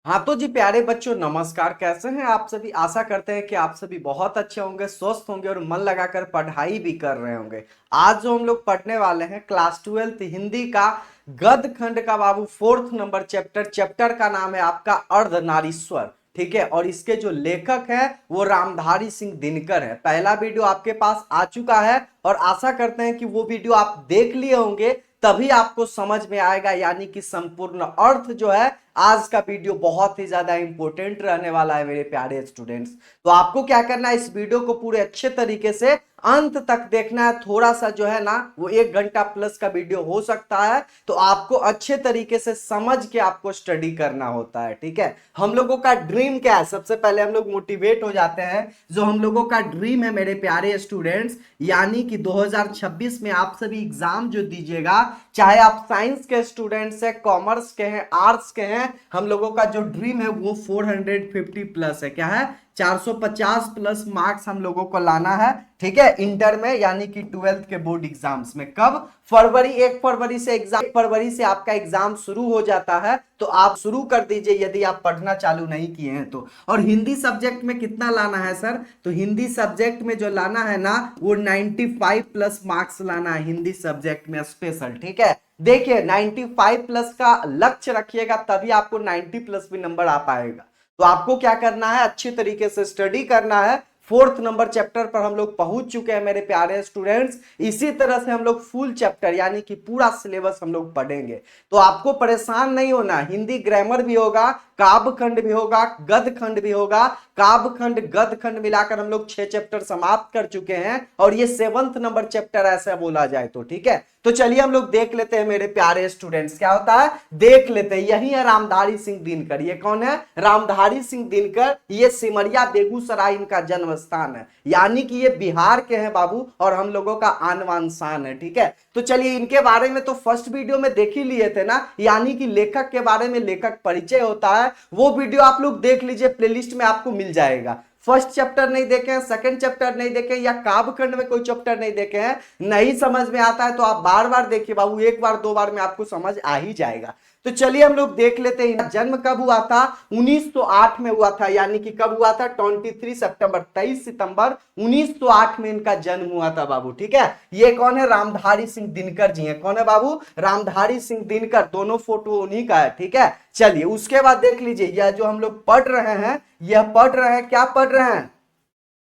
हाँ तो जी प्यारे बच्चों नमस्कार। कैसे हैं आप सभी। आशा करते हैं कि आप सभी बहुत अच्छे होंगे, स्वस्थ होंगे और मन लगाकर पढ़ाई भी कर रहे होंगे। आज जो हम लोग पढ़ने वाले हैं क्लास 12th हिंदी का गद्य खंड का बाबू 4th नंबर चैप्टर का नाम है आपका अर्धनारीश्वर। ठीक है, और इसके जो लेखक हैं वो रामधारी सिंह दिनकर है। पहला वीडियो आपके पास आ चुका है और आशा करते हैं कि वो वीडियो आप देख लिए होंगे, तभी आपको समझ में आएगा। यानी कि संपूर्ण अर्थ जो है आज का वीडियो बहुत ही ज्यादा इंपॉर्टेंट रहने वाला है मेरे प्यारे स्टूडेंट्स। तो आपको क्या करना है, इस वीडियो को पूरे अच्छे तरीके से अंत तक देखना है। थोड़ा सा जो है ना वो 1 घंटा प्लस का वीडियो हो सकता है, तो आपको अच्छे तरीके से समझ के आपको स्टडी करना होता है। ठीक है, हम लोगों का ड्रीम क्या है, सबसे पहले हम लोग मोटिवेट हो जाते हैं। जो हम लोगों का ड्रीम है मेरे प्यारे स्टूडेंट्स, यानी कि 2026 में आप सभी एग्जाम जो दीजिएगा, चाहे आप साइंस के स्टूडेंट्स हैं, कॉमर्स के हैं, आर्ट्स के हैं, हम लोगों का जो ड्रीम है वो 450 प्लस है। क्या है, 450 प्लस मार्क्स हम लोगों को लाना है। ठीक है, इंटर में यानी कि 12th के बोर्ड एग्जाम्स में। कब, फरवरी 1 फरवरी से एग्जाम, 1 फरवरी से आपका एग्जाम शुरू हो जाता है, तो आप शुरू कर दीजिए यदि आप पढ़ना चालू नहीं किए हैं तो। और हिंदी सब्जेक्ट में कितना लाना है सर, तो हिंदी सब्जेक्ट में जो लाना है ना वो 95 प्लस मार्क्स लाना है हिंदी सब्जेक्ट में स्पेशल। ठीक है, देखिए 95 प्लस का लक्ष्य रखिएगा, तभी आपको 90 प्लस भी नंबर आ पाएगा। तो आपको क्या करना है, अच्छी तरीके से स्टडी करना है। 4th नंबर चैप्टर पर हम लोग पहुंच चुके हैं मेरे प्यारे स्टूडेंट्स। इसी तरह से हम लोग फुल चैप्टर यानी कि पूरा सिलेबस हम लोग पढ़ेंगे। तो आपको परेशान नहीं होना, हिंदी ग्रामर भी होगा, काव्य खंड भी होगा, गद्य खंड भी होगा। काव्य खंड गद्य खंड मिलाकर हम लोग 6 चैप्टर समाप्त कर चुके हैं और ये 7th नंबर चैप्टर ऐसा बोला जाए तो। ठीक है, तो चलिए हम लोग देख लेते हैं मेरे प्यारे स्टूडेंट्स, क्या होता है देख लेते हैं। यही है रामधारी सिंह दिनकर। ये कौन है, रामधारी सिंह दिनकर। ये सिमरिया बेगूसराय इनका जन्म स्थान है, यानी कि ये बिहार के हैं बाबू, और हम लोगों का आन बान शान है। ठीक है, तो चलिए इनके बारे में तो फर्स्ट वीडियो में देख ही लिए थे ना, यानी कि लेखक के बारे में, लेखक परिचय होता है, वो वीडियो आप लोग देख लीजिए, प्लेलिस्ट में आपको मिल जाएगा। फर्स्ट चैप्टर नहीं देखे हैं, सेकंड चैप्टर नहीं देखे, या काव्य खंड में कोई चैप्टर नहीं देखे हैं, नहीं समझ में आता है तो आप बार बार देखिए बाबू, 1 बार 2 बार में आपको समझ आ ही जाएगा। तो चलिए हम लोग देख लेते हैं जन्म कब हुआ था। 1908 में हुआ था, यानी कि कब हुआ था, 23 सितंबर, 23 सितंबर 1908 में इनका जन्म हुआ था बाबू। ठीक है, ये कौन है, रामधारी सिंह दिनकर जी हैं। कौन है बाबू, रामधारी सिंह दिनकर। दोनों फोटो उन्हीं का है। ठीक है, चलिए उसके बाद देख लीजिए, यह जो हम लोग पढ़ रहे हैं, यह पढ़ रहे हैं, क्या पढ़ रहे हैं,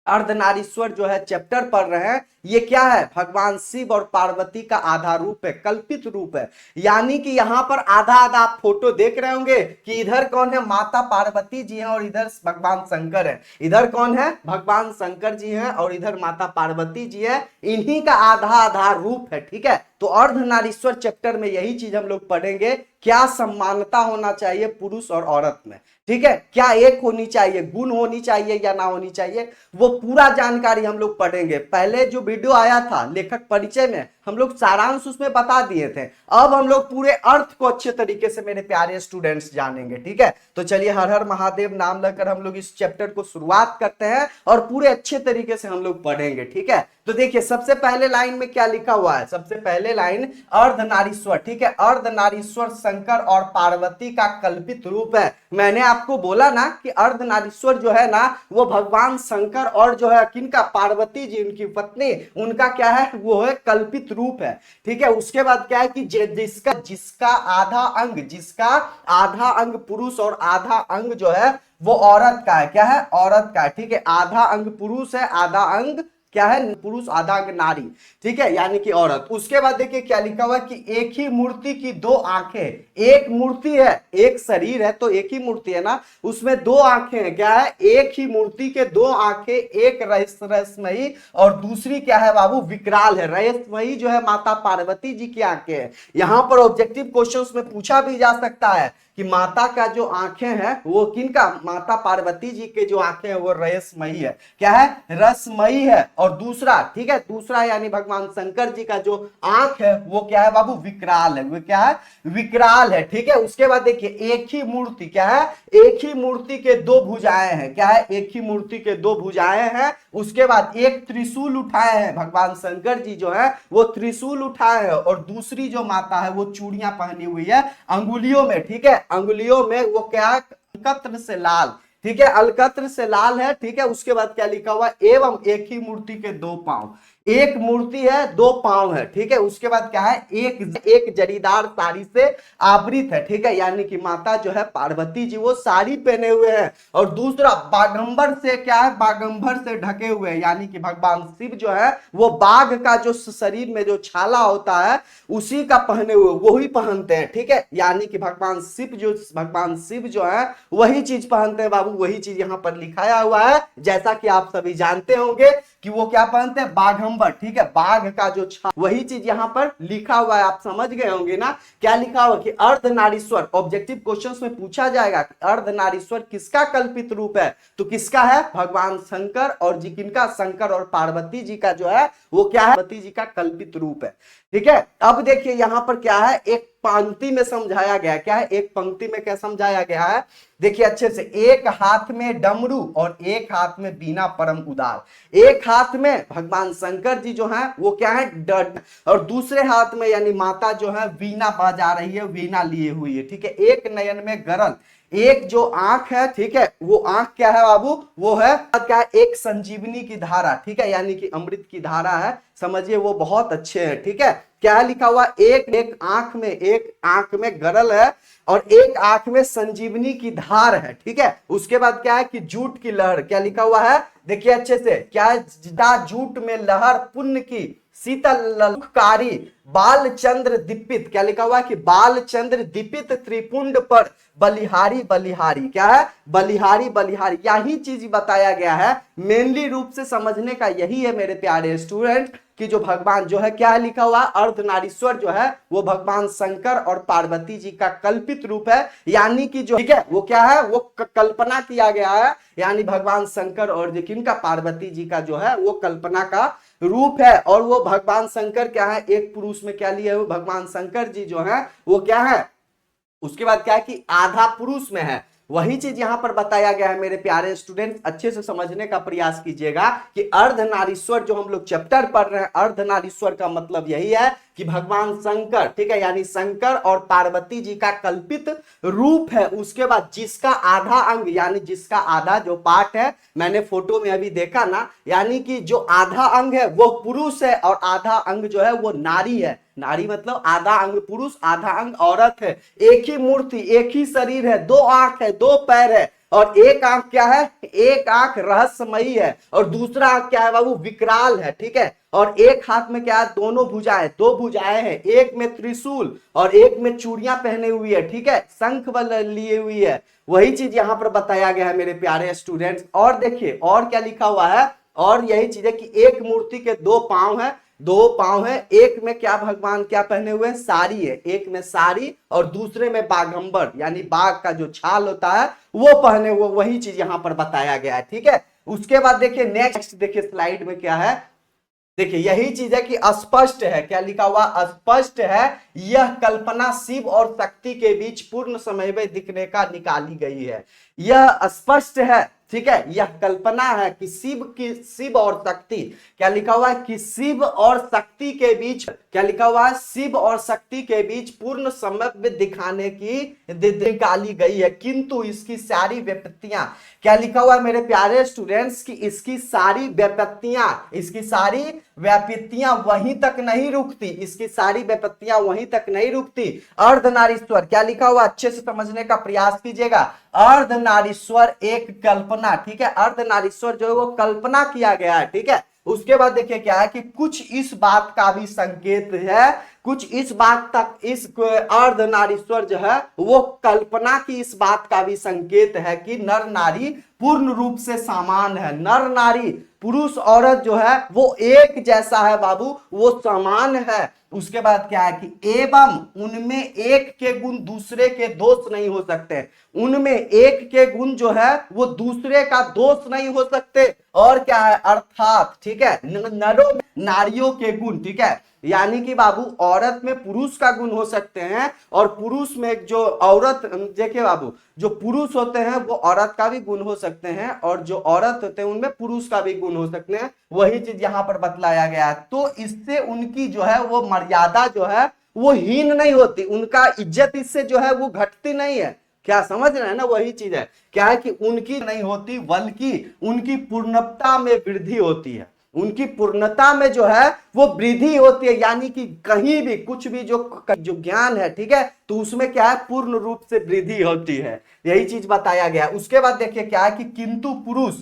अर्धनारीश्वर जो है चैप्टर पढ़ रहे हैं। ये क्या है, भगवान शिव और पार्वती का आधा रूप है, कल्पित रूप है। यानी कि यहां पर आधा आधा आप फोटो देख रहे होंगे कि इधर कौन है, माता पार्वती जी हैं और इधर भगवान शंकर है। इधर कौन है, भगवान शंकर जी हैं और इधर माता पार्वती जी है। इन्हीं का आधा आधा रूप है। ठीक है, तो अर्धनारीश्वर चैप्टर में यही चीज हम लोग पढ़ेंगे, क्या समानता होना चाहिए पुरुष और औरत में। ठीक है, क्या एक होनी चाहिए, गुण होनी चाहिए या ना होनी चाहिए, वो पूरा जानकारी हम लोग पढ़ेंगे। पहले जो वीडियो आया था लेखक परिचय में, हम लोग सारांश उसमें बता दिए थे। अब हम लोग पूरे अर्थ को अच्छे तरीके से मेरे प्यारे स्टूडेंट्स जानेंगे। ठीक है, तो चलिए हर हर महादेव नाम लेकर हम लोग इस चैप्टर को शुरुआत करते हैं और पूरे अच्छे तरीके से हम लोग पढ़ेंगे। ठीक है, तो देखिए सबसे पहले लाइन में क्या लिखा हुआ है, सबसे पहले लाइन अर्धनारीश्वर। ठीक है, अर्धनारीश्वर शंकर और पार्वती का कल्पित रूप है। मैंने आपको बोला ना कि अर्धनारीश्वर जो है ना वो भगवान शंकर और जो है किनका, पार्वती जी उनकी पत्नी, उनका क्या है, वो है कल्पित रूप है। ठीक है, उसके बाद क्या है कि जिसका जिसका जिसका आधा अंग पुरुष और आधा अंग जो है वो औरत का है। क्या है, औरत का है। ठीक है, आधा अंग पुरुष है, आधा अंग क्या है, पुरुष, आधा अंग नारी। ठीक है, यानी कि औरत। उसके बाद देखिए क्या लिखा हुआ है कि एक ही मूर्ति की 2 आंखें। एक मूर्ति है, एक शरीर है तो एक ही मूर्ति है ना, उसमें 2 आंखें हैं। क्या है, एक ही मूर्ति के 2 आंखें, एक रहस्यमयी और दूसरी क्या है बाबू, विकराल है। रहस्यमयी जो है माता पार्वती जी की आंखें हैं। यहां पर ऑब्जेक्टिव क्वेश्चंस में पूछा भी जा सकता है कि माता का जो आंखें हैं वो किनका, माता पार्वती जी के जो आंखें हैं वो रहस्यमयी है। क्या है, रसमयी है। और दूसरा, ठीक है, दूसरा यानी भगवान शंकर जी का जो आंख है वो क्या है बाबू, विकराल है। वो क्या है, विकराल है। ठीक है, उसके बाद देखिए एक ही मूर्ति, क्या है, एक ही मूर्ति के 2 भुजाएं हैं। क्या है, एक ही मूर्ति के 2 भुजाएं हैं। उसके बाद एक त्रिशूल उठाए हैं, भगवान शंकर जी जो है वो त्रिशूल उठाए हैं, और दूसरी जो माता है वो चूड़ियां पहनी हुई है अंगुलियों में। ठीक है, अंगुलियों में वो क्या, अलकत्र से लाल, ठीक है, अलकत्र से लाल है, ठीक है। उसके बाद क्या लिखा हुआ, एवं एक ही मूर्ति के दो पांव, एक मूर्ति है दो पांव है, ठीक है। उसके बाद क्या है, एक जरीदार साड़ी से आवृत है, ठीक है, यानी कि माता जो है पार्वती जी वो साड़ी पहने हुए हैं। और दूसरा बागंबर से क्या है, बागंबर से ढके हुए हैं, यानी कि भगवान शिव जो है वो बाघ का जो शरीर में जो छाला होता है उसी का पहने हुए, वही पहनते हैं, ठीक है। यानी कि भगवान शिव जो है वही चीज पहनते हैं बाबू, वही चीज यहाँ पर लिखाया हुआ है। जैसा कि आप सभी जानते होंगे कि वो क्या पहनते हैं, बाघंबर, ठीक है, बाघ का जो वही चीज यहाँ पर लिखा हुआ है। आप समझ गए होंगे ना क्या लिखा हुआ कि अर्धनारीश्वर, ऑब्जेक्टिव क्वेश्चंस में पूछा जाएगा कि अर्धनारीश्वर किसका कल्पित रूप है, तो किसका है, भगवान शंकर, और जी किनका, शंकर और पार्वती जी का जो है वो क्या है, पार्वती जी का कल्पित रूप है, ठीक है। अब देखिए यहां पर क्या है, एक पंक्ति में समझाया गया, क्या है, एक पंक्ति में क्या समझाया गया है, देखिए अच्छे से, एक हाथ में डमरू और एक हाथ में बीना परम उदार। एक हाथ में भगवान शंकर जी जो हैं वो क्या है, और दूसरे हाथ में यानी माता जो है वीणा बजा रही है, वीणा लिए हुई है, ठीक है। एक नयन में गरल, एक जो आंख है, ठीक है, वो आंख क्या है बाबू, वो है क्या है, एक संजीवनी की धारा, ठीक है, यानी कि अमृत की धारा है, समझिए वो बहुत अच्छे हैं, ठीक है। क्या लिखा हुआ, एक आंख में गरल है और एक आंख में संजीवनी की धार है, ठीक है। उसके बाद क्या है कि जूट की लहर, क्या लिखा हुआ है, देखिए अच्छे से, क्या है, जूट में लहर पुण्य की शीतल ललकारी बाल चंद्र दीपित, क्या लिखा हुआ है कि बाल चंद्र दीपित त्रिपुंड पर बलिहारी बलिहारी, क्या है, बलिहारी बलिहारी, यही चीज बताया गया है। मेनली रूप से समझने का यही है मेरे प्यारे स्टूडेंट कि जो भगवान जो है क्या लिखा हुआ, अर्धनारीश्वर जो है वो भगवान शंकर और पार्वती जी का कल्पित रूप है, यानी कि जो, ठीक है, वो क्या है, वो कल्पना किया गया है, यानी भगवान शंकर और किनका, पार्वती जी का जो है वो कल्पना का रूप है। और वो भगवान शंकर क्या है, एक पुरुष में क्या लिए हुए, भगवान शंकर जी जो है वो क्या है, उसके बाद क्या है कि आधा पुरुष में है, वही चीज यहां पर बताया गया है। मेरे प्यारे स्टूडेंट अच्छे से समझने का प्रयास कीजिएगा कि अर्धनारीश्वर जो हम लोग चैप्टर पढ़ रहे हैं, अर्धनारीश्वर का मतलब यही है कि भगवान शंकर, ठीक है, यानी शंकर और पार्वती जी का कल्पित रूप है। उसके बाद जिसका आधा अंग, यानी जिसका आधा जो पार्ट है, मैंने फोटो में अभी देखा ना, यानी कि जो आधा अंग है वो पुरुष है और आधा अंग जो है वो नारी है। नारी मतलब आधा अंग पुरुष, आधा अंग औरत है। एक ही मूर्ति, एक ही शरीर है, दो आंख है, दो पैर है, और एक आंख क्या है, एक आंख रहस्यमयी है और दूसरा आंख क्या है बाबू, विकराल है, ठीक है। और एक हाथ में क्या है, दोनों भुजाएं, दो भुजाएं हैं, एक में त्रिशूल और एक में चूड़ियां पहने हुई है, ठीक है, शंख बल लिए हुई है। वही चीज यहां पर बताया गया है मेरे प्यारे स्टूडेंट्स। और देखिए और क्या लिखा हुआ है, और यही चीज है कि एक मूर्ति के दो पांव है, दो पांव है, एक में क्या भगवान क्या पहने हुए हैं, साड़ी है, एक में साड़ी और दूसरे में बागंबर यानी बाघ का जो छाल होता है वो पहने हुए, वही चीज यहां पर बताया गया है, ठीक है। उसके बाद देखिए नेक्स्ट, देखिए स्लाइड में क्या है, देखिए यही चीज है कि स्पष्ट है, क्या लिखा हुआ, स्पष्ट है, यह कल्पना शिव और शक्ति के बीच पूर्ण समय में दिखने का निकाली गई है। यह स्पष्ट है, ठीक है, यह कल्पना है कि शिव और शक्ति, क्या लिखा हुआ है कि शिव और शक्ति के बीच, क्या लिखा हुआ है, शिव और शक्ति के बीच पूर्ण समय में दिखाने की निकाली गई है, किंतु इसकी सारी विपत्तियां, क्या लिखा हुआ है मेरे प्यारे स्टूडेंट्स की इसकी सारी व्यापत्तियां वहीं तक नहीं रुकती, इसकी सारी व्यापत्तियां वहीं तक नहीं रुकती। अर्धनारीश्वर, क्या लिखा हुआ, अच्छे से समझने का प्रयास कीजिएगा। अर्धनारीश्वर एक कल्पना, ठीक है, अर्धनारीश्वर जो है वो कल्पना किया गया है, ठीक है। उसके बाद देखिए क्या है कि कुछ इस बात का भी संकेत है, कुछ इस बात तक, इस अर्धनारीश्वर जो है वो कल्पना की इस बात का भी संकेत है कि नर नारी पूर्ण रूप से समान है, नर नारी पुरुष औरत जो है वो एक जैसा है बाबू, वो समान है। उसके बाद क्या है कि एवं उनमें एक के गुण दूसरे के दोष नहीं हो सकते, उनमें एक के गुण जो है वो दूसरे का दोष नहीं हो सकते। और क्या है, अर्थात, ठीक है, नरों नारियों के गुण, ठीक है, यानी कि बाबू औरत में पुरुष का गुण हो सकते हैं और पुरुष में जो औरत, देखिए बाबू जो पुरुष होते हैं वो औरत का भी गुण हो सकते हैं और जो औरत होते हैं उनमें पुरुष का भी गुण हो सकते हैं, वही चीज यहां पर बतलाया गया है। तो इससे उनकी जो है वो मर्यादा जो है वो हीन नहीं होती, उनका इज्जत इससे जो है वो घटती नहीं है, क्या समझ रहे हैं ना, वही चीज है। क्या है कि उनकी नहीं होती बल्कि उनकी पूर्णता में वृद्धि होती है, उनकी पूर्णता में जो है वो वृद्धि होती है, यानी कि कहीं भी कुछ भी जो ज्ञान है, ठीक है, तो उसमें क्या है पूर्ण रूप से वृद्धि होती है, यही चीज बताया गया। उसके बाद देखिए क्या है कि किंतु पुरुष,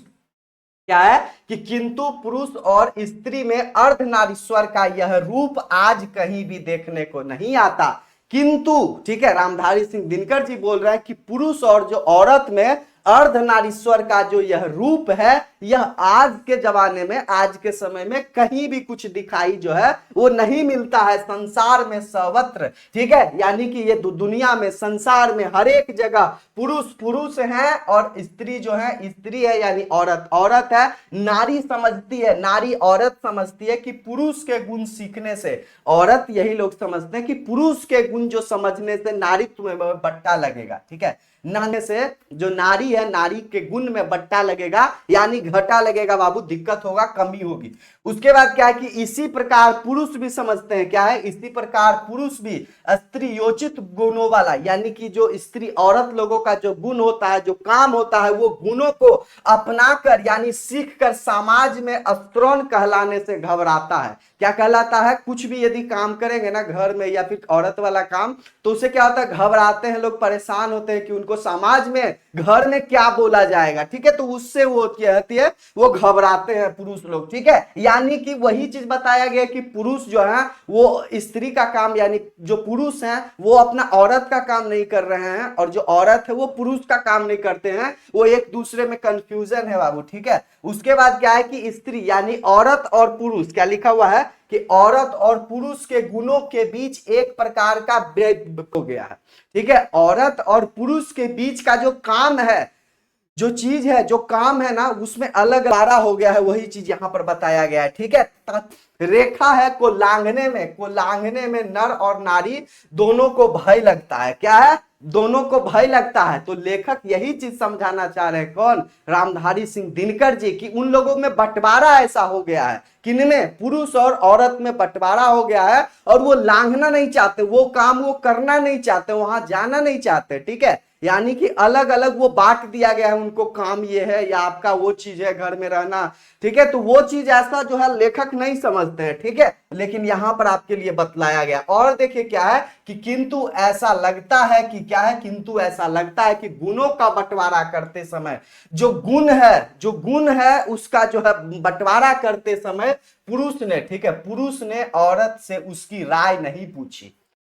क्या है कि किंतु पुरुष और स्त्री में अर्धनारीश्वर का यह रूप आज कहीं भी देखने को नहीं आता। किंतु, ठीक है, रामधारी सिंह दिनकर जी बोल रहे हैं कि पुरुष और जो औरत में अर्धनारीश्वर का जो यह रूप है, यह आज के जमाने में, आज के समय में कहीं भी कुछ दिखाई जो है वो नहीं मिलता है संसार में सर्वत्र, ठीक है, यानी कि ये दुनिया में, संसार में हर एक जगह पुरुष पुरुष है और स्त्री जो है, स्त्री है यानी औरत औरत है। नारी समझती है, नारी औरत समझती है कि पुरुष के गुण सीखने से, औरत यही लोग समझते हैं कि पुरुष के गुण जो समझने से नारीत्व में बट्टा लगेगा, ठीक है, नाने से जो नारी है, नारी के गुण में बट्टा लगेगा यानी घटा लगेगा बाबू, दिक्कत होगा, कमी होगी। उसके बाद क्या है कि इसी प्रकार पुरुष भी समझते हैं, क्या है, इसी प्रकार पुरुष भी स्त्री योचित गुणों वाला, यानी कि जो स्त्री औरत लोगों का जो गुण होता है, जो काम होता है, वो गुणों को अपनाकर यानी सीख कर समाज में स्त्रोण कहलाने से घबराता है। क्या कहलाता है, कुछ भी यदि काम करेंगे ना घर में या फिर औरत वाला काम, तो उसे क्या होता है, घबराते हैं लोग, परेशान होते हैं कि उनको समाज में, घर में क्या बोला जाएगा, ठीक है, तो उससे वो होती है, वो घबराते हैं पुरुष लोग, ठीक है। यानी कि वही चीज बताया गया कि पुरुष जो है वो स्त्री का काम, यानी जो पुरुष हैं वो अपना औरत का काम नहीं कर रहे हैं, और जो औरत है वो पुरुष का काम नहीं करते हैं, वो एक दूसरे में कंफ्यूजन है बाबू, ठीक है। उसके बाद क्या है कि स्त्री यानी औरत और पुरुष, क्या लिखा हुआ है कि औरत और पुरुष के गुणों के बीच एक प्रकार का भेद हो गया है, ठीक है। औरत और पुरुष के बीच का जो काम है, जो चीज है, जो काम है ना, उसमें अलग बारा हो गया है, वही चीज यहां पर बताया गया है, ठीक है। रेखा है को लांघने में नर और नारी दोनों को भय लगता है, क्या है, दोनों को भय लगता है। तो लेखक यही चीज समझाना चाह रहे हैं, कौन, रामधारी सिंह दिनकर जी, कि उन लोगों में बंटवारा ऐसा हो गया है, किनमें, पुरुष और औरत में बंटवारा हो गया है, और वो लांघना नहीं चाहते, वो काम वो करना नहीं चाहते, वहां जाना नहीं चाहते, ठीक है। यानी कि अलग अलग वो बांट दिया गया है उनको, काम ये है या आपका वो चीज है, घर में रहना, ठीक है। तो वो चीज ऐसा जो है लेखक नहीं समझते हैं, ठीक है, लेकिन यहां पर आपके लिए बतलाया गया। और देखिए क्या है कि किंतु ऐसा लगता है कि, क्या है, किंतु ऐसा लगता है कि गुणों का बंटवारा करते समय, जो गुण है उसका जो है बंटवारा करते समय पुरुष ने, ठीक है, पुरुष ने औरत से उसकी राय नहीं पूछी,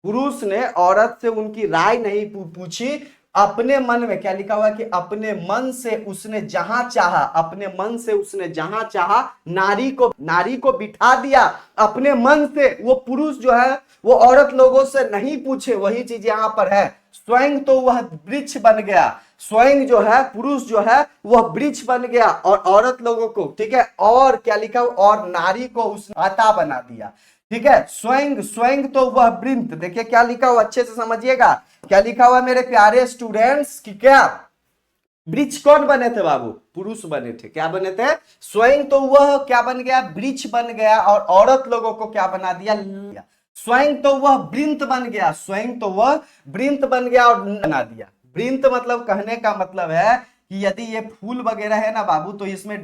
पुरुष ने औरत से उनकी राय नहीं पूछी, अपने मन में, क्या लिखा हुआ है कि अपने मन से उसने जहां चाहा, अपने मन से उसने जहां चाहा नारी को बिठा दिया अपने मन से। वो पुरुष जो है वो औरत लोगों से नहीं पूछे, वही चीज यहां पर है। स्वयं तो वह वृक्ष बन गया, स्वयं जो है पुरुष जो है वह वृक्ष बन गया और औरत लोगों को, ठीक है, और क्या लिखा, और नारी को उसने माता बना दिया, ठीक है। स्वयं तो वह वृंत, देखिए क्या लिखा हुआ, अच्छे से समझिएगा, क्या लिखा हुआ मेरे प्यारे स्टूडेंट्स, कि क्या वृक्ष कौन बने थे बाबू, पुरुष बने थे, क्या बने थे, स्वयं तो वह क्या बन गया, वृक्ष बन गया, और औरत लोगों को क्या बना दिया, स्वयं तो वह वृंत बन गया, स्वयं तो वह वृंत बन गया और बना दिया। वृंत मतलब, कहने का मतलब है कि यदि ये फूल वगैरह है ना बाबू, तो इसमें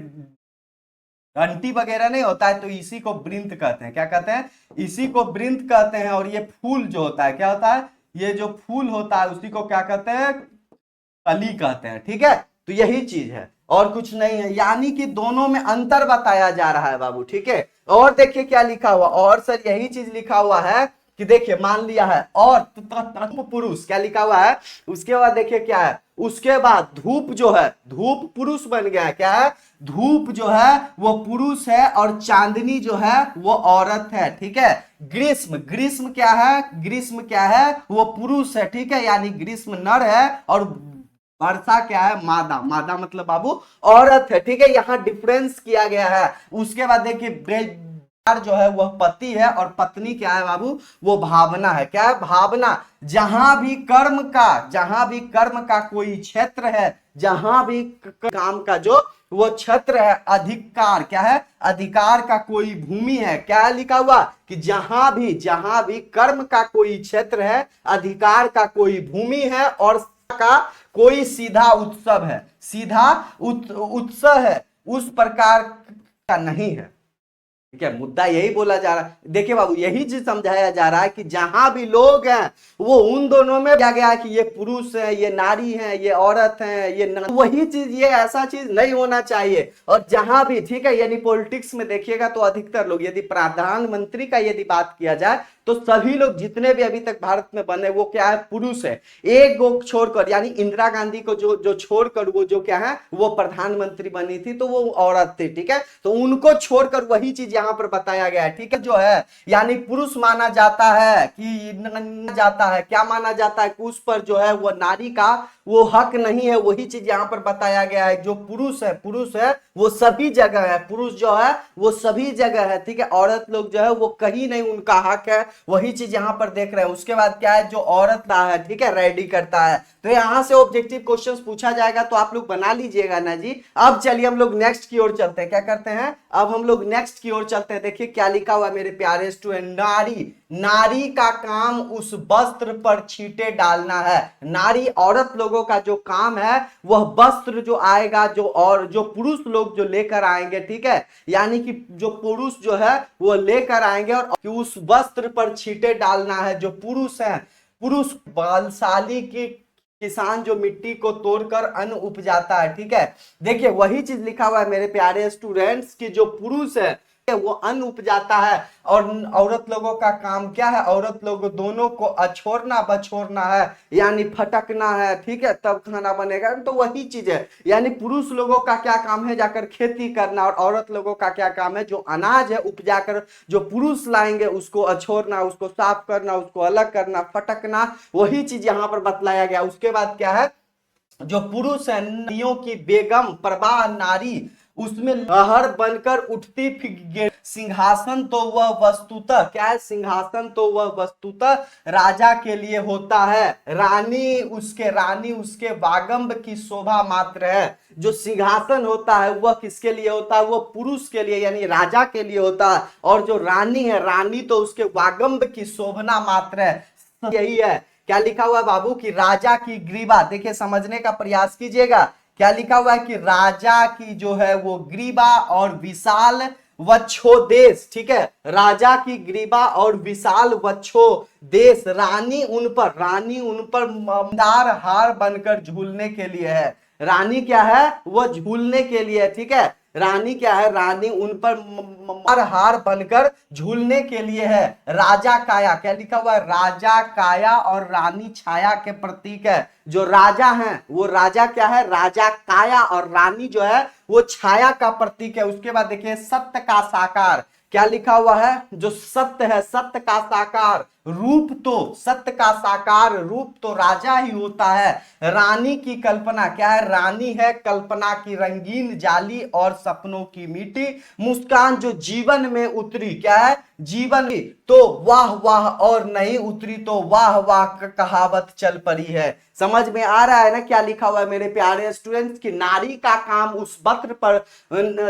घंटी वगैरह नहीं होता है, तो इसी को वृंत कहते हैं, क्या कहते हैं, इसी को वृंत कहते हैं। और ये फूल जो होता है, क्या होता है, ये जो फूल होता है उसी को क्या कहते हैं, कली कहते हैं, ठीक है। तो यही चीज है और कुछ नहीं है, यानी कि दोनों में अंतर बताया जा रहा है बाबू, ठीक है। और देखिए क्या लिखा हुआ, और सर यही चीज लिखा हुआ है कि देखिए मान लिया है, और पुरुष, क्या लिखा हुआ है, उसके बाद देखिए क्या है, उसके बाद धूप जो है, धूप पुरुष बन गया है, क्या है, धूप जो है वो पुरुष है, और चांदनी जो है वो औरत है, ठीक है। ग्रीष्म क्या है, ग्रीष्म क्या है, वो पुरुष है, ठीक है, यानी ग्रीष्म नर है, और वर्षा क्या है, मादा मतलब बाबू औरत है, ठीक है। यहाँ डिफरेंस किया गया है। उसके बाद देखिए जो है वह पति है, और पत्नी क्या है बाबू, वो भावना है, क्या है, भावना। जहां भी कर्म का कोई क्षेत्र है, जहां भी काम का जो वो क्षेत्र है, अधिकार क्या है, अधिकार का कोई भूमि है, क्या लिखा हुआ कि जहां भी कर्म का कोई क्षेत्र है, अधिकार का कोई भूमि है, और का कोई सीधा उत्सव है, सीधा उत्सव है उस प्रकार का नहीं है। ठीक है, मुद्दा यही बोला जा रहा है। देखिए बाबू, यही चीज समझाया जा रहा है कि जहां भी लोग हैं वो उन दोनों में किया गया है कि ये पुरुष है, ये नारी है, ये औरत है, ये वही चीज, ये ऐसा चीज नहीं होना चाहिए। और जहां भी, ठीक है, यानी पॉलिटिक्स में देखिएगा तो अधिकतर लोग, यदि प्रधानमंत्री का यदि बात किया जाए तो सभी लोग जितने भी अभी तक भारत में बने वो क्या है, पुरुष है। एक को छोड़कर, यानी इंदिरा गांधी को जो छोड़कर वो जो क्या है वो प्रधानमंत्री बनी थी तो वो औरत थी। ठीक है, तो उनको छोड़कर वही चीज यहां पर बताया गया है। ठीक है, जो है यानी पुरुष माना जाता है कि जाता है, क्या माना जाता है कि उस पर जो है वो नारी का वो हक नहीं है। वही चीज यहां पर बताया गया है। जो पुरुष है वो सभी जगह है, पुरुष जो है वो सभी जगह है। ठीक है, औरत लोग जो है वो कहीं नहीं, उनका हक है। वही चीज यहां पर देख रहे हैं। उसके बाद क्या है, जो औरत का है, ठीक है, रेडी करता है। तो यहां से ऑब्जेक्टिव क्वेश्चंस पूछा जाएगा तो आप लोग बना लीजिएगा ना जी। अब चलिए हम लोग नेक्स्ट की ओर चलते हैं। क्या करते हैं, अब हम लोग नेक्स्ट की ओर चलते हैं। देखिए क्या लिखा हुआ है मेरे प्यारे स्टूडेंट, नारी का काम उस वस्त्र पर छींटे डालना है। नारी, औरत लोगों का जो काम है वह वस्त्र जो आएगा, जो पुरुष लोग जो लेकर आएंगे, ठीक है, यानी कि जो पुरुष जो है वो लेकर आएंगे और उस वस्त्र पर छींटे डालना है। जो पुरुष है, पुरुष बलशाली की किसान जो मिट्टी को तोड़कर अन्न उपजाता है। ठीक है, देखिए वही चीज लिखा हुआ है मेरे प्यारे स्टूडेंट्स कि जो पुरुष है वो अन्न उपजाता है और औरत लोगों का काम क्या है, औरत लोगों दोनों को अछोरना बछोरना है, यानी फटकना है। ठीक है, तब खाना बनेगा। तो वही चीज है, यानी पुरुष लोगों का क्या काम है, जाकर खेती करना, और औरत लोगों का क्या काम है, जो अनाज है उपजाकर जो पुरुष लाएंगे उसको अछोरना, उसको साफ करना, उसको अलग करना, फटकना। वही चीज यहां पर बतलाया गया। उसके बाद क्या है, जो पुरुष है, नारियों की बेगम प्रभा नारी, उसमें लहर बनकर उठती फिर सिंहासन तो वह वस्तुतः क्या है, सिंहासन तो वह वस्तुतः राजा के लिए होता है, रानी उसके वागंब की शोभा मात्र है। जो सिंहासन होता है वह किसके लिए होता है, वह पुरुष के लिए यानी राजा के लिए होता है। और जो रानी है, रानी तो उसके वागंब की शोभना मात्र है। यही है। क्या लिखा हुआ है बाबू कि राजा की ग्रीवा, देखिए समझने का प्रयास कीजिएगा। क्या लिखा हुआ है कि राजा की जो है वो ग्रीवा और विशाल वक्षोदेश, ठीक है, राजा की ग्रीवा और विशाल वक्षोदेश, रानी उन पर मंदार हार बनकर झूलने के लिए है। रानी क्या है, वह झूलने के लिए। ठीक है, रानी क्या है, रानी उन पर हार बनकर झूलने के लिए है। राजा काया, क्या लिखा हुआ है, राजा काया और रानी छाया के प्रतीक है। जो राजा है वो राजा क्या है, राजा काया, और रानी जो है वो छाया का प्रतीक है। उसके बाद देखिए सत्य का साकार, क्या लिखा हुआ है, जो सत्य है, सत्य का साकार रूप, तो सत्य का साकार रूप तो राजा ही होता है। रानी की कल्पना, क्या है, रानी है कल्पना की रंगीन जाली और सपनों की मीठी मुस्कान, जो जीवन में उतरी, क्या है, जीवन तो वाह वाह और नहीं उतरी तो वाह वाह कहावत चल पड़ी है। समझ में आ रहा है ना क्या लिखा हुआ है मेरे प्यारे स्टूडेंट्स कि नारी का काम उस वस्त्र पर,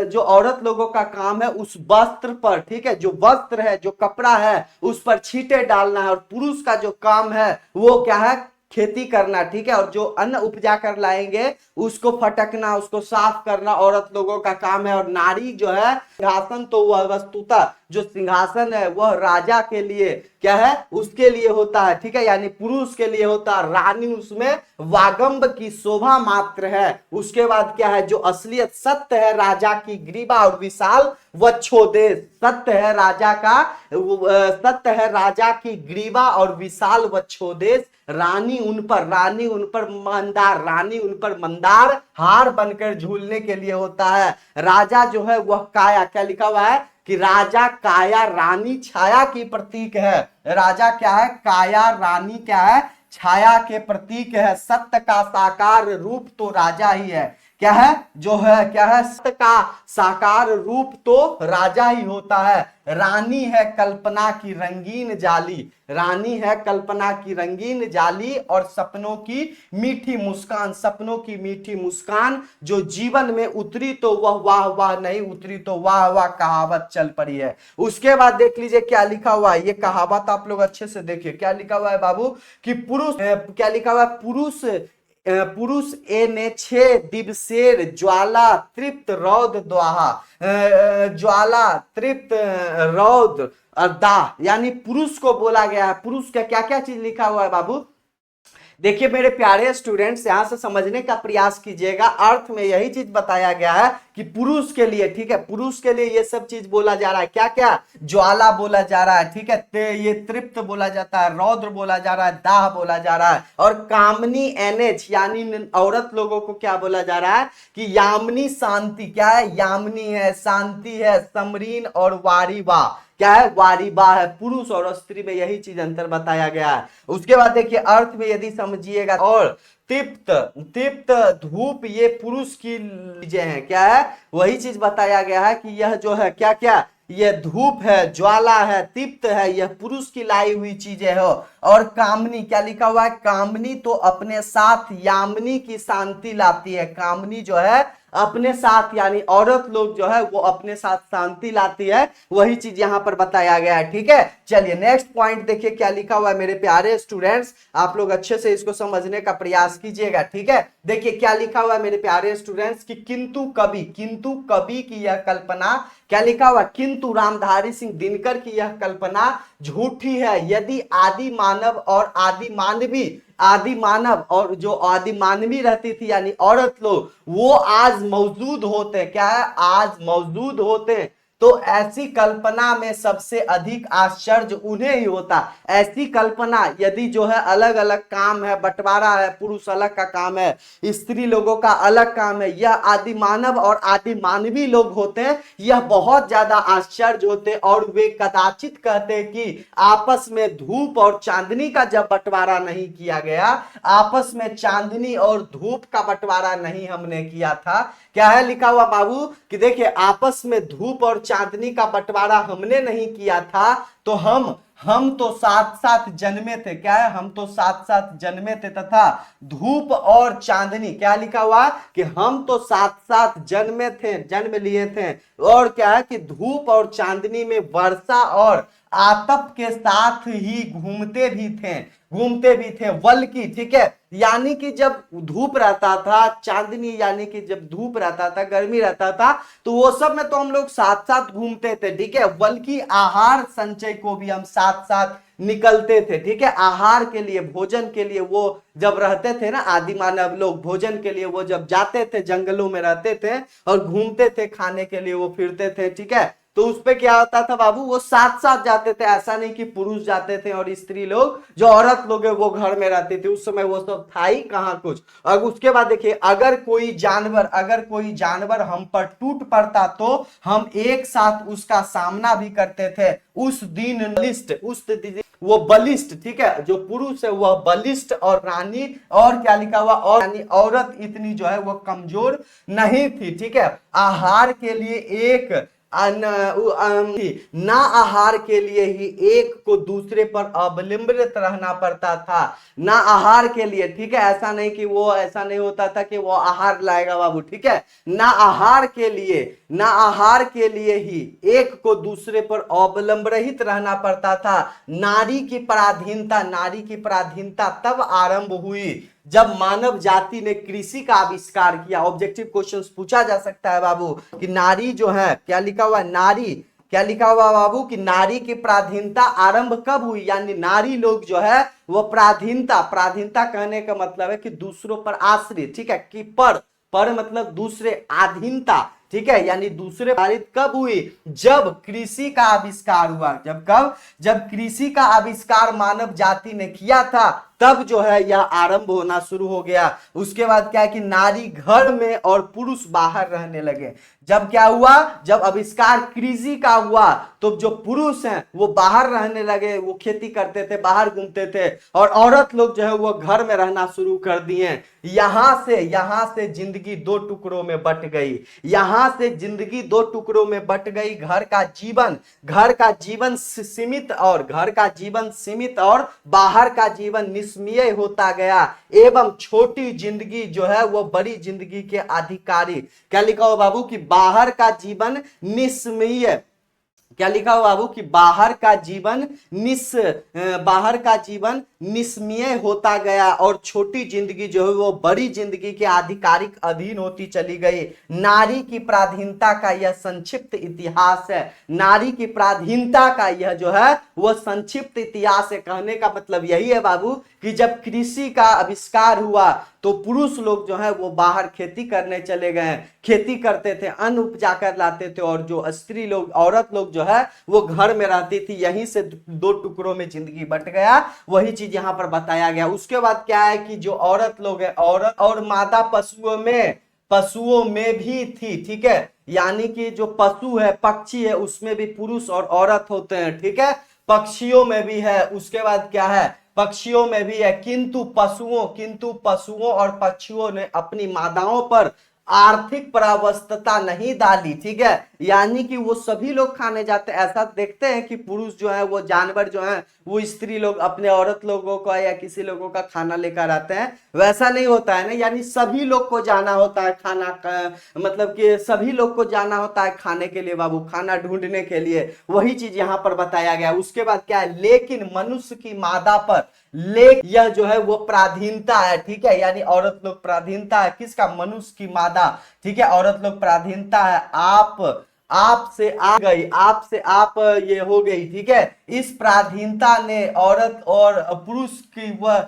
जो औरत लोगों का काम है उस वस्त्र पर, ठीक है, जो वस्त्र है, जो कपड़ा है उस पर छींटे डालना है। और पुरुष का जो काम है वो क्या है, खेती करना। ठीक है, और जो अन्न उपजा कर लाएंगे उसको फटकना, उसको साफ करना औरत लोगों का काम है। और नारी जो है, सिंहासन तो वह वस्तुतः जो सिंहासन है वह राजा के लिए क्या है, उसके लिए होता है। ठीक है, यानी पुरुष के लिए होता है। रानी उसमें वागंब की शोभा मात्र है। उसके बाद क्या है, जो असलियत सत्य है, राजा की ग्रीवा और विशाल वक्षोदेश, सत्य है राजा का, सत्य है राजा की ग्रीवा और विशाल वक्षोदेश, रानी उन पर मंदार हार बनकर झूलने के लिए होता है। राजा जो है वह काया, क्या लिखा हुआ है कि राजा काया रानी छाया की प्रतीक है। राजा क्या है, काया, रानी क्या है, छाया के प्रतीक है। सत्य का साकार रूप तो राजा ही है। क्या है, जो है क्या है, सत्य का साकार रूप तो राजा ही होता है। रानी है कल्पना की रंगीन जाली, रानी है कल्पना की रंगीन जाली और सपनों की मीठी मुस्कान, सपनों की मीठी मुस्कान, जो जीवन में उतरी तो वह वाह वाह, नहीं उतरी तो वाह वाह कहावत चल पड़ी है। उसके बाद देख लीजिए क्या लिखा हुआ है, ये कहावत आप लोग अच्छे से देखिए। क्या लिखा हुआ है बाबू कि पुरुष, क्या लिखा हुआ है, पुरुष पुरुष ए ने 6 दिवसेर ज्वाला तृप्त रौद द्वाहा, ज्वाला तृप्त रौद दाह, यानी पुरुष को बोला गया है। पुरुष का क्या क्या चीज लिखा हुआ है बाबू? देखिए मेरे प्यारे स्टूडेंट्स, यहां से समझने का प्रयास कीजिएगा। अर्थ में यही चीज बताया गया है कि पुरुष के लिए, ठीक है, पुरुष के लिए ये सब चीज बोला जा रहा है। क्या क्या? ज्वाला बोला जा रहा है, ठीक है, ये तृप्त बोला जाता है, रौद्र बोला जा रहा है, दाह बोला जा रहा है, और कामनी एनएच यानी औरत लोगों को क्या बोला जा रहा है कि यामिनी शांति। क्या है? यामिनी है, शांति है, समरीन और वारीवा। क्या है? वारीबा है। पुरुष और स्त्री में यही चीज अंतर बताया गया है। उसके बाद देखिए अर्थ में यदि समझिएगा, और तृप्त, तृप्त धूप ये पुरुष की चीजें हैं। क्या है? वही चीज बताया गया है कि यह जो है क्या क्या, ये धूप है, ज्वाला है, तृप्त है, यह पुरुष की लाई हुई चीजें हो। और कामनी, क्या लिखा हुआ है? कामनी तो अपने साथ यामिनी की शांति लाती है। कामनी जो है अपने साथ, यानी औरत लोग जो है वो अपने साथ शांति लाती है, वही चीज यहां पर बताया गया है। ठीक है, चलिए नेक्स्ट पॉइंट देखिए क्या लिखा हुआ है मेरे प्यारे स्टूडेंट्स, आप लोग अच्छे से इसको समझने का प्रयास कीजिएगा। ठीक है, देखिए क्या लिखा हुआ है मेरे प्यारे स्टूडेंट्स कि किंतु कवि, किंतु कवि की यह कल्पना, क्या लिखा हुआ? किंतु रामधारी सिंह दिनकर की यह कल्पना झूठी है यदि आदि मानव और आदि मानवी, आदि मानव और जो आदि मानवी रहती थी यानी औरत लोग, वो आज मौजूद होते। क्या है? आज मौजूद होते। तो ऐसी कल्पना में सबसे अधिक आश्चर्य उन्हें ही होता। ऐसी कल्पना यदि जो है अलग अलग काम है, बंटवारा है, पुरुष अलग का काम है, स्त्री लोगों का अलग काम है, यह आदि मानव और आदि मानवी लोग होते हैं, यह बहुत ज्यादा आश्चर्य होते। और वे कदाचित कहते कि आपस में धूप और चांदनी का जब बंटवारा नहीं किया गया, आपस में चांदनी और धूप का बंटवारा नहीं हमने किया था। क्या है लिखा हुआ बाबू कि देखिए आपस में धूप और चांदनी का बंटवारा हमने नहीं किया था, तो हम तो साथ साथ जन्मे थे। क्या है? हम तो साथ साथ जन्मे थे तथा धूप और चांदनी, क्या लिखा हुआ कि हम तो साथ साथ जन्मे थे, जन्म लिए थे, और क्या है कि धूप और चांदनी में वर्षा और आतप के साथ ही घूमते भी थे बल्कि, ठीक है, यानी कि जब धूप रहता था, चांदनी यानी कि जब धूप रहता था, गर्मी रहता था, तो वो सब में तो हम लोग साथ साथ घूमते थे। ठीक है, बल्कि आहार संचय को भी हम साथ साथ निकलते थे। ठीक है, आहार के लिए, भोजन के लिए वो जब रहते थे ना, आदि मानव लोग भोजन के लिए वो जब जाते थे, जंगलों में रहते थे और घूमते थे, खाने के लिए वो फिरते थे। ठीक है, तो उस पे क्या होता था बाबू, वो साथ साथ जाते थे। ऐसा नहीं कि पुरुष जाते थे और स्त्री लोग, जो औरत लोग है वो घर में रहती थी। उस समय वो सब था ही कहां कुछ। और उसके बाद देखिए अगर कोई जानवर हम पर टूट पड़ता तो हम एक साथ उसका सामना भी करते थे। उस दिन वो बलिष्ठ, ठीक है, जो पुरुष है वह बलिष्ठ, और रानी, और क्या लिखा हुआ, और रानी औरत इतनी जो है वो कमजोर नहीं थी। ठीक है, आहार के लिए एक ना आहार के लिए ही एक को दूसरे पर अवलंबित रहना पड़ता था। ना आहार के लिए, ठीक है, ऐसा नहीं कि वो, ऐसा नहीं होता था कि वो आहार लाएगा बाबू। ठीक है, ना आहार के लिए ही एक को दूसरे पर अवलंबित रहना पड़ता था। नारी की पराधीनता तब आरंभ हुई जब मानव जाति ने कृषि का आविष्कार किया। ऑब्जेक्टिव क्वेश्चन पूछा जा सकता है बाबू कि नारी जो है, क्या लिखा हुआ है, नारी, क्या लिखा हुआ बाबू कि नारी की पराधीनता आरंभ कब हुई, यानी नारी लोग जो है वो पराधीनता कहने का मतलब है कि दूसरों पर आश्रित। ठीक है, कि पर मतलब दूसरे, आधीनता, ठीक है, यानी दूसरे पारित कब हुई, जब कृषि का आविष्कार हुआ। जब कृषि का आविष्कार मानव जाति ने किया था, तब जो है यह आरंभ होना शुरू हो गया। उसके बाद क्या है कि नारी घर में और पुरुष बाहर रहने लगे। जब क्या हुआ, जब आविष्कार कृषि का हुआ, तो जो पुरुष हैं वो बाहर रहने लगे, वो खेती करते थे, बाहर घूमते थे, और औरत लोग जो है वो घर में रहना शुरू कर दिए। यहां से जिंदगी दो टुकड़ों में बट गई। घर का जीवन सीमित और बाहर का जीवन निस्मीय होता गया, एवं छोटी जिंदगी जो है वो बड़ी जिंदगी के अधिकारी। क्या लिखा हो बाबू कि बाहर का जीवन निस्मीय क्या लिखा हुआ बाबू कि बाहर का जीवन बाहर का जीवन निस्मीय होता गया और छोटी जिंदगी जो है वो बड़ी जिंदगी के आधिकारिक अधीन होती चली गई। नारी की पराधीनता का यह संक्षिप्त इतिहास है। नारी की पराधीनता का यह जो है वो संक्षिप्त इतिहास है। कहने का मतलब यही है बाबू कि जब कृषि का आविष्कार हुआ तो पुरुष लोग जो है वो बाहर खेती करने चले गए, खेती करते थे, अन्न उपजा कर लाते थे, और जो स्त्री लोग, औरत लोग जो है वो घर में रहती थी। यहीं से दो टुकड़ों में जिंदगी बट गया, वही चीज यहाँ पर बताया गया। उसके बाद क्या है कि जो औरत लोग है, औरत और मादा पशुओं में भी थी, ठीक है, यानी कि जो पशु है, पक्षी है, उसमें भी पुरुष और औरत होते हैं, ठीक है, पक्षियों में भी है। उसके बाद क्या है, पक्षियों में भी है, किंतु पशुओं और पक्षियों ने अपनी मादाओं पर आर्थिक परावस्तता नहीं डाली, ठीक है, यानी कि वो सभी लोग खाने जाते। ऐसा देखते हैं कि पुरुष जो है वो जानवर जो है वो स्त्री लोग अपने औरत लोगों का या किसी लोगों का खाना लेकर आते हैं, वैसा नहीं होता है ना, यानी सभी लोग को जाना होता है खाना मतलब कि सभी लोग को जाना होता है खाने के लिए बाबू, खाना ढूंढने के लिए। वही चीज यहाँ पर बताया गया। उसके बाद क्या है, लेकिन मनुष्य की मादा पर यह जो है वो पराधीनता है, ठीक है, यानी औरत लोग पराधीनता है किसका, मनुष्य की मादा, ठीक है, औरत लोग पराधीनता है। आपसे आप ये हो गई, ठीक है, इस पराधीनता ने औरत और पुरुष की वह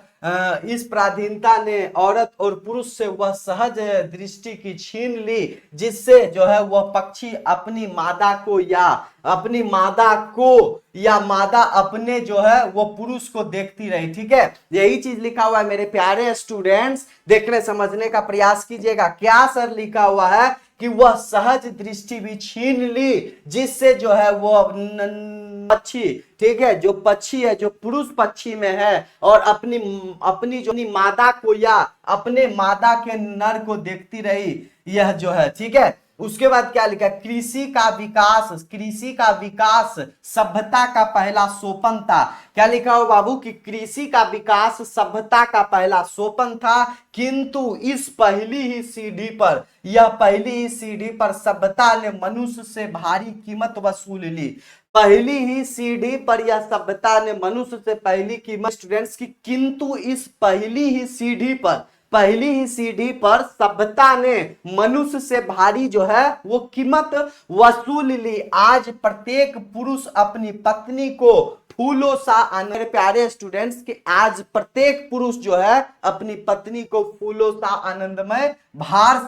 इस पराधीनता ने औरत और पुरुष से वह सहज दृष्टि की छीन ली, जिससे जो है वह पक्षी अपनी मादा अपने जो है वो पुरुष को देखती रही, ठीक है। यही चीज लिखा हुआ है मेरे प्यारे स्टूडेंट्स, देखने समझने का प्रयास कीजिएगा। क्या सर लिखा हुआ है कि वह सहज दृष्टि भी छीन ली, जिससे जो है वो पक्षी, ठीक है, जो पक्षी है, जो पुरुष पक्षी में है, और अपनी अपनी जो मादा को या अपने मादा के नर को देखती रही, यह जो है, ठीक है। उसके बाद क्या लिखा, कृषि का विकास सभ्यता का पहला सोपान था। क्या लिखा हो बाबू कि कृषि का विकास सभ्यता का पहला सोपान था, किंतु इस पहली ही सीढ़ी पर सभ्यता ने मनुष्य से भारी कीमत वसूल ली। पहली ही सीढ़ी पर यह सभ्यता ने मनुष्य से पहली कीमत स्टूडेंट्स की, किंतु इस पहली ही सीढ़ी पर सभ्यता ने मनुष्य से भारी जो है वो कीमत वसूल ली। आज प्रत्येक पुरुष अपनी पत्नी को फूलों सा, मेरे प्यारे स्टूडेंट्स, कि आज प्रत्येक पुरुष जो है अपनी पत्नी को फूलों सा आनंदमय भार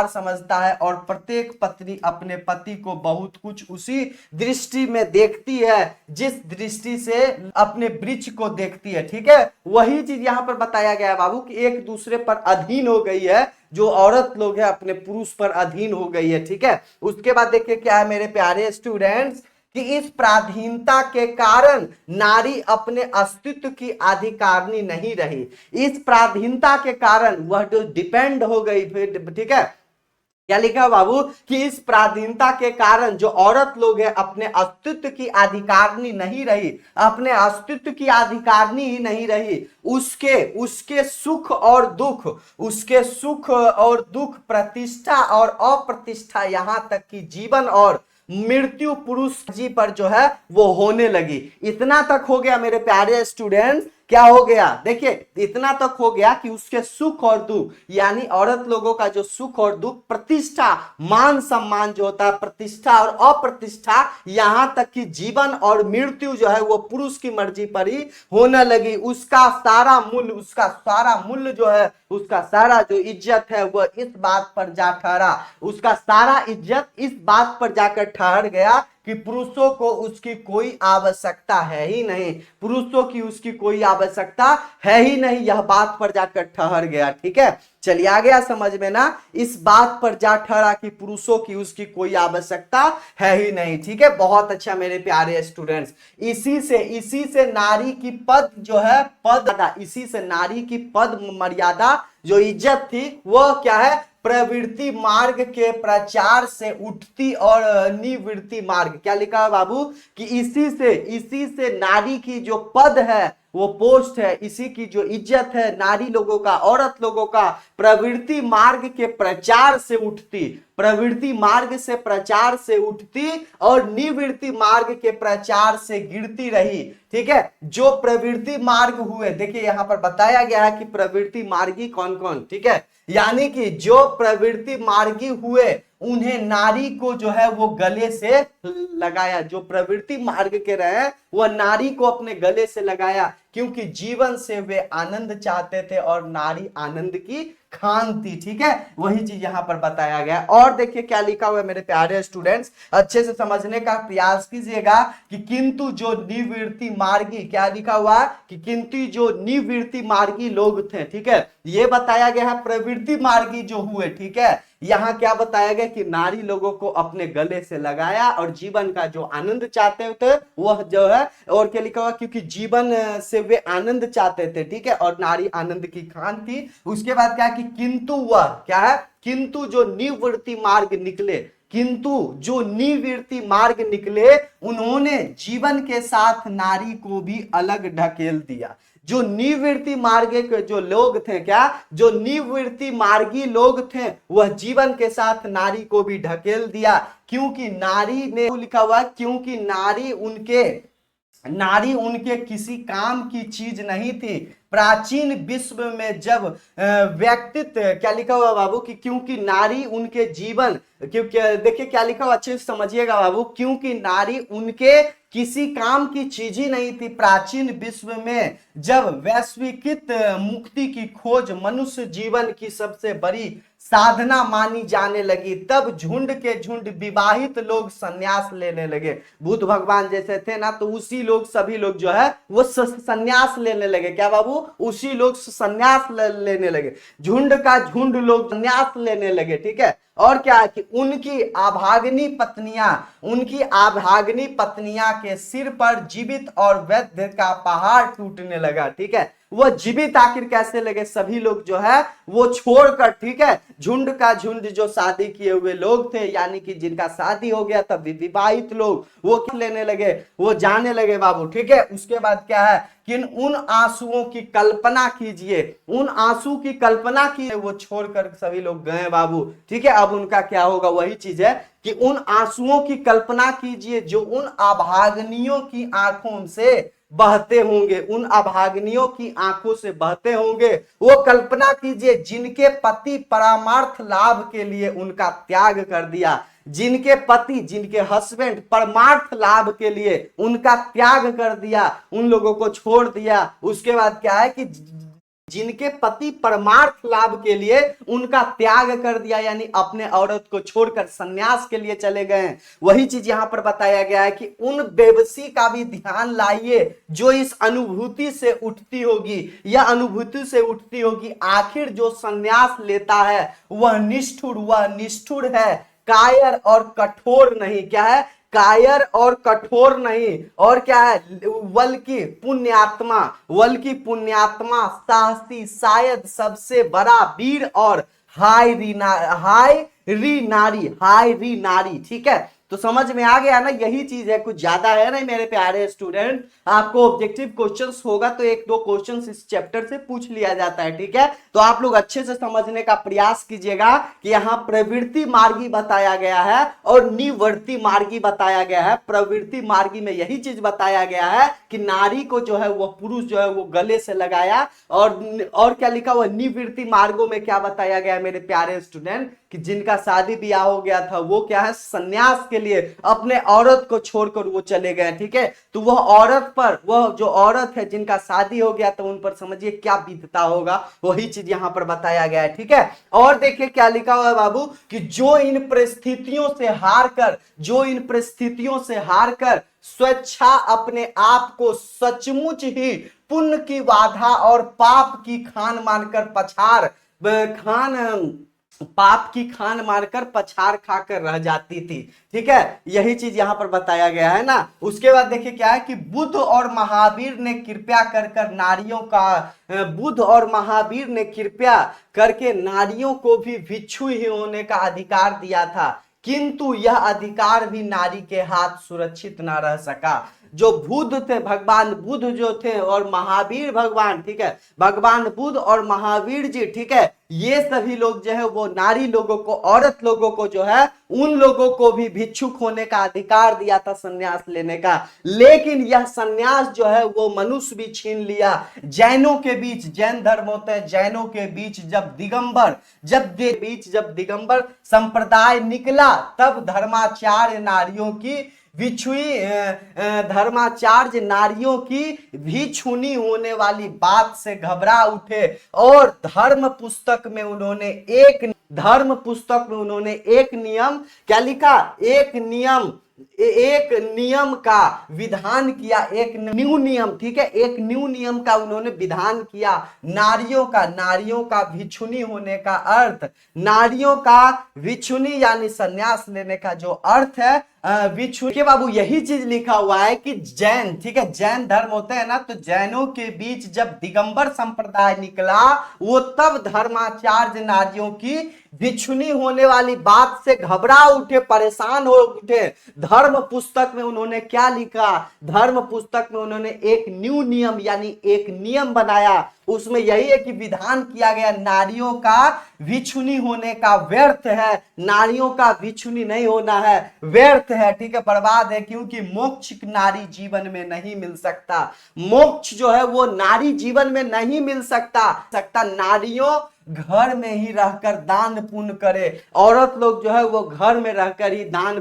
समझता है, और प्रत्येक पत्नी अपने पति को बहुत कुछ उसी दृष्टि में देखती है जिस दृष्टि से अपने वृक्ष को देखती है, ठीक है। वही चीज यहाँ पर बताया गया है बाबू कि एक दूसरे पर अधीन हो गई है, जो औरत लोग है अपने पुरुष पर अधीन हो गई है, ठीक है। उसके बाद देखिए क्या है मेरे प्यारे स्टूडेंट्स कि इस पराधीनता के कारण नारी अपने अस्तित्व की अधिकारिणी नहीं रही। इस पराधीनता के कारण वह जो डिपेंड हो गई, ठीक है। क्या लिखा है बाबू कि इस पराधीनता के कारण जो औरत लोग है अपने अस्तित्व की अधिकारिणी नहीं रही, अपने अस्तित्व की अधिकारिणी ही नहीं रही, उसके सुख और दुख, प्रतिष्ठा और अप्रतिष्ठा, यहां तक कि जीवन और मृत्यु पुरुष जी पर जो है वो होने लगी। इतना तक हो गया मेरे प्यारे स्टूडेंट्स, क्या हो गया, देखिए इतना तक हो गया कि उसके सुख और दुख, यानी औरत लोगों का जो सुख और दुख, प्रतिष्ठा, मान सम्मान जो होता है, प्रतिष्ठा और अप्रतिष्ठा, यहां तक कि जीवन और मृत्यु जो है वो पुरुष की मर्जी पर ही होने लगी। उसका सारा मूल्य जो है, उसका सारा जो इज्जत है वह इस बात पर जा ठहरा, उसका सारा इज्जत इस बात पर जाकर ठहर गया कि पुरुषों को उसकी कोई आवश्यकता है ही नहीं, पुरुषों की उसकी कोई आवश्यकता है ही नहीं, यह बात पर जाकर ठहर गया, ठीक है। चलिए आ गया समझ में ना, इस बात पर जा ठहरा कि पुरुषों की उसकी कोई आवश्यकता है ही नहीं, ठीक है। बहुत अच्छा मेरे प्यारे स्टूडेंट्स, इसी से नारी की पद जो है इसी से नारी की पद मर्यादा जो इज्जत थी वह क्या है, प्रवृत्ति मार्ग के प्रचार से उठती और निवृत्ति मार्ग। क्या लिखा है बाबू कि इसी से नारी की जो पद है वो पोस्ट है, इसी की जो इज्जत है नारी लोगों का, औरत लोगों का प्रवृत्ति मार्ग के प्रचार से उठती, प्रवृत्ति मार्ग से प्रचार से उठती और निवृत्ति मार्ग के प्रचार से गिरती रही। ठीक है, जो प्रवृत्ति मार्ग हुए, देखिए यहां पर बताया गया है कि प्रवृत्ति मार्गी कौन कौन। ठीक है, यानी कि जो प्रवृत्ति मार्गी हुए उन्हें नारी को जो है वो गले से लगाया, जो प्रवृत्ति मार्ग के रहे वह नारी को अपने गले से लगाया, क्योंकि जीवन से वे आनंद चाहते थे और नारी आनंद की खान थी। ठीक है, वही चीज यहां पर बताया गया। और देखिए क्या लिखा हुआ है मेरे प्यारे स्टूडेंट्स, अच्छे से समझने का प्रयास कीजिएगा कि किंतु जो निवृत्ति मार्गी, क्या लिखा हुआ कि किंतु जो निवृत्ति मार्गी लोग थे, ठीक है, ये बताया गया है प्रवृत्ति मार्गी जो हुए। ठीक है, यहां क्या बताया गया कि नारी लोगों को अपने गले से लगाया और जीवन का जो आनंद चाहते थे वह जो है, और क्या लिखा हुआ, क्योंकि जीवन से वे आनंद चाहते थे। ठीक है, और नारी आनंद की खान थी। उसके बाद क्या कि किंतु वह क्या है, किंतु जो निवृत्ति मार्ग निकले, किंतु जो निवृत्ति मार्ग निकले उन्होंने जीवन के साथ नारी को भी अलग ढकेल दिया। जो निवृत्ति मार्ग के जो लोग थे, क्या जो निवृत्ति मार्गी लोग थे वह जीवन के साथ नारी को भी ढकेल दिया, क्योंकि नारी ने लिखा हुआ, क्योंकि नारी उनके किसी काम की चीज नहीं थी। प्राचीन विश्व में जब व्यक्तित्व, क्या लिखा हुआ बाबू कि क्योंकि नारी उनके जीवन, क्योंकि देखिए क्या लिखा हुआ अच्छे से समझिएगा बाबू, क्योंकि नारी उनके किसी काम की चीज ही नहीं थी। प्राचीन विश्व में जब वैश्विकृत मुक्ति की खोज मनुष्य जीवन की सबसे बड़ी साधना मानी जाने लगी, तब झुंड के झुंड विवाहित लोग संन्यास लेने लगे। बुद्ध भगवान जैसे थे ना, तो उसी लोग, सभी लोग जो है वो संन्यास लेने लगे। क्या बाबू, उसी लोग संन्यास लेने लगे, झुंड का झुंड लोग संन्यास लेने लगे। ठीक है, और क्या है कि उनकी आभाग्नि पत्नियां के सिर पर जीवित और वैद्य का पहाड़ टूटने लगा। ठीक है, वो जीवित आखिर कैसे लगे, सभी लोग जो है वो छोड़कर, ठीक है, झुंड का झुंड जो शादी किए हुए लोग थे, यानी कि जिनका शादी हो गया था, विवाहित लोग, वो लेने लगे, वो जाने लगे बाबू। ठीक है, उसके बाद क्या है कि उन आंसुओं की कल्पना कीजिए, उन आंसू की कल्पना की, वो छोड़कर सभी लोग गए बाबू। ठीक है, अब उनका क्या होगा, वही चीज है कि उन आंसुओं की कल्पना कीजिए जो उन अभाग्नियों की आंखों से बहते होंगे, उन अभाग्नियों की आंखों से बहते होंगे। वो कल्पना कीजिए जिनके पति परमार्थ लाभ के लिए उनका त्याग कर दिया, जिनके पति, जिनके हस्बैंड परमार्थ लाभ के लिए उनका त्याग कर दिया, उन लोगों को छोड़ दिया। उसके बाद क्या है कि जिनके पति परमार्थ लाभ के लिए उनका त्याग कर दिया, यानी अपने औरत को छोड़कर सन्यास के लिए चले गए। वही चीज यहां पर बताया गया है कि उन बेबसी का भी ध्यान लाइए जो इस अनुभूति से उठती होगी, या अनुभूति से उठती होगी। आखिर जो सन्यास लेता है वह निष्ठुर है, कायर और कठोर नहीं। क्या है, कायर और कठोर नहीं, और क्या है, बल्कि पुण्यात्मा, साहसी, शायद सबसे बड़ा वीर और हाय री नारी। ठीक है, तो समझ में आ गया ना, यही चीज है, कुछ ज्यादा है ना मेरे प्यारे स्टूडेंट। आपको ऑब्जेक्टिव क्वेश्चंस होगा तो एक दो क्वेश्चंस इस चैप्टर से पूछ लिया जाता है। ठीक है, तो आप लोग अच्छे से समझने का प्रयास कीजिएगा कि यहाँ प्रवृत्ति मार्गी बताया गया है और निवर्ती मार्गी बताया गया है। प्रवृत्ति मार्गी में यही चीज बताया गया है कि नारी को जो है वो पुरुष जो है वो गले से लगाया, और क्या लिखा हुआ, निवृत्ति मार्गों में क्या बताया गया है मेरे प्यारे स्टूडेंट कि जिनका शादी ब्याह हो गया था वो क्या है, सन्यास के लिए अपने औरत को छोड़कर वो चले गए। ठीक है, तो वह जो औरत है जिनका शादी हो गया तो उन पर समझिए क्या बीतता होगा, वही चीज यहां पर बताया गया है। ठीक है, और देखिए क्या लिखा हुआ है बाबू कि जो इन परिस्थितियों से हारकर स्वेच्छा अपने आप को सचमुच ही पुण्य की बाधा और पाप की खान मानकर पछाड़ खाकर रह जाती थी। ठीक है, यही चीज यहां पर बताया गया है ना। उसके बाद देखिए क्या है कि बुद्ध और महावीर ने कृपया करके नारियों को भी भिक्षु ही होने का अधिकार दिया था, किंतु यह अधिकार भी नारी के हाथ सुरक्षित ना रह सका। जो बुद्ध थे, भगवान बुद्ध जो थे और महावीर भगवान, ठीक है, भगवान बुद्ध और महावीर जी, ठीक है, ये सभी लोग जो है वो नारी लोगों को, औरत लोगों को जो है, उन लोगों को भी भिक्षुक होने का अधिकार दिया था, संन्यास लेने का। लेकिन यह संन्यास जो है वो मनुष्य भी छीन लिया। जैनों के बीच, जैन धर्म होते हैं, जैनों के बीच जब दिगंबर संप्रदाय निकला, तब धर्माचार्य नारियों की धर्माचार्य नारियों की भी छूनी होने वाली बात से घबरा उठे और धर्म पुस्तक में उन्होंने एक नियम क्या लिखा, एक नियम का विधान किया, एक न्यू नियम, ठीक है, एक न्यू नियम का उन्होंने विधान किया। नारियों का भिक्षुनी होने का अर्थ, नारियों का भिक्षुनी यानी संन्यास लेने का जो अर्थ है भिक्षु के बाबू, यही चीज लिखा हुआ है कि जैन, ठीक है, जैन धर्म होते हैं ना, तो जैनों के बीच जब दिगंबर संप्रदाय निकला, वो तब धर्माचार्य नारियों की भिक्षुनी होने वाली बात से घबरा उठे, परेशान हो उठे। धर्म पुस्तक में उन्होंने क्या लिखा, धर्म पुस्तक में उन्होंने एक न्यू नियम यानी एक नियम बनाया। उसमें यही है कि विधान किया गया, नारियों का भिक्षुनी होने का व्यर्थ है, नारियों का भिक्षुनी नहीं होना है, व्यर्थ है, ठीक है, बर्बाद है, क्योंकि मोक्ष नारी जीवन में नहीं मिल सकता। मोक्ष जो है वो नारी जीवन में नहीं मिल सकता। नारियों घर में ही रहकर दान पुण्य करे, औरत लोग जो है वो घर में रहकर ही दान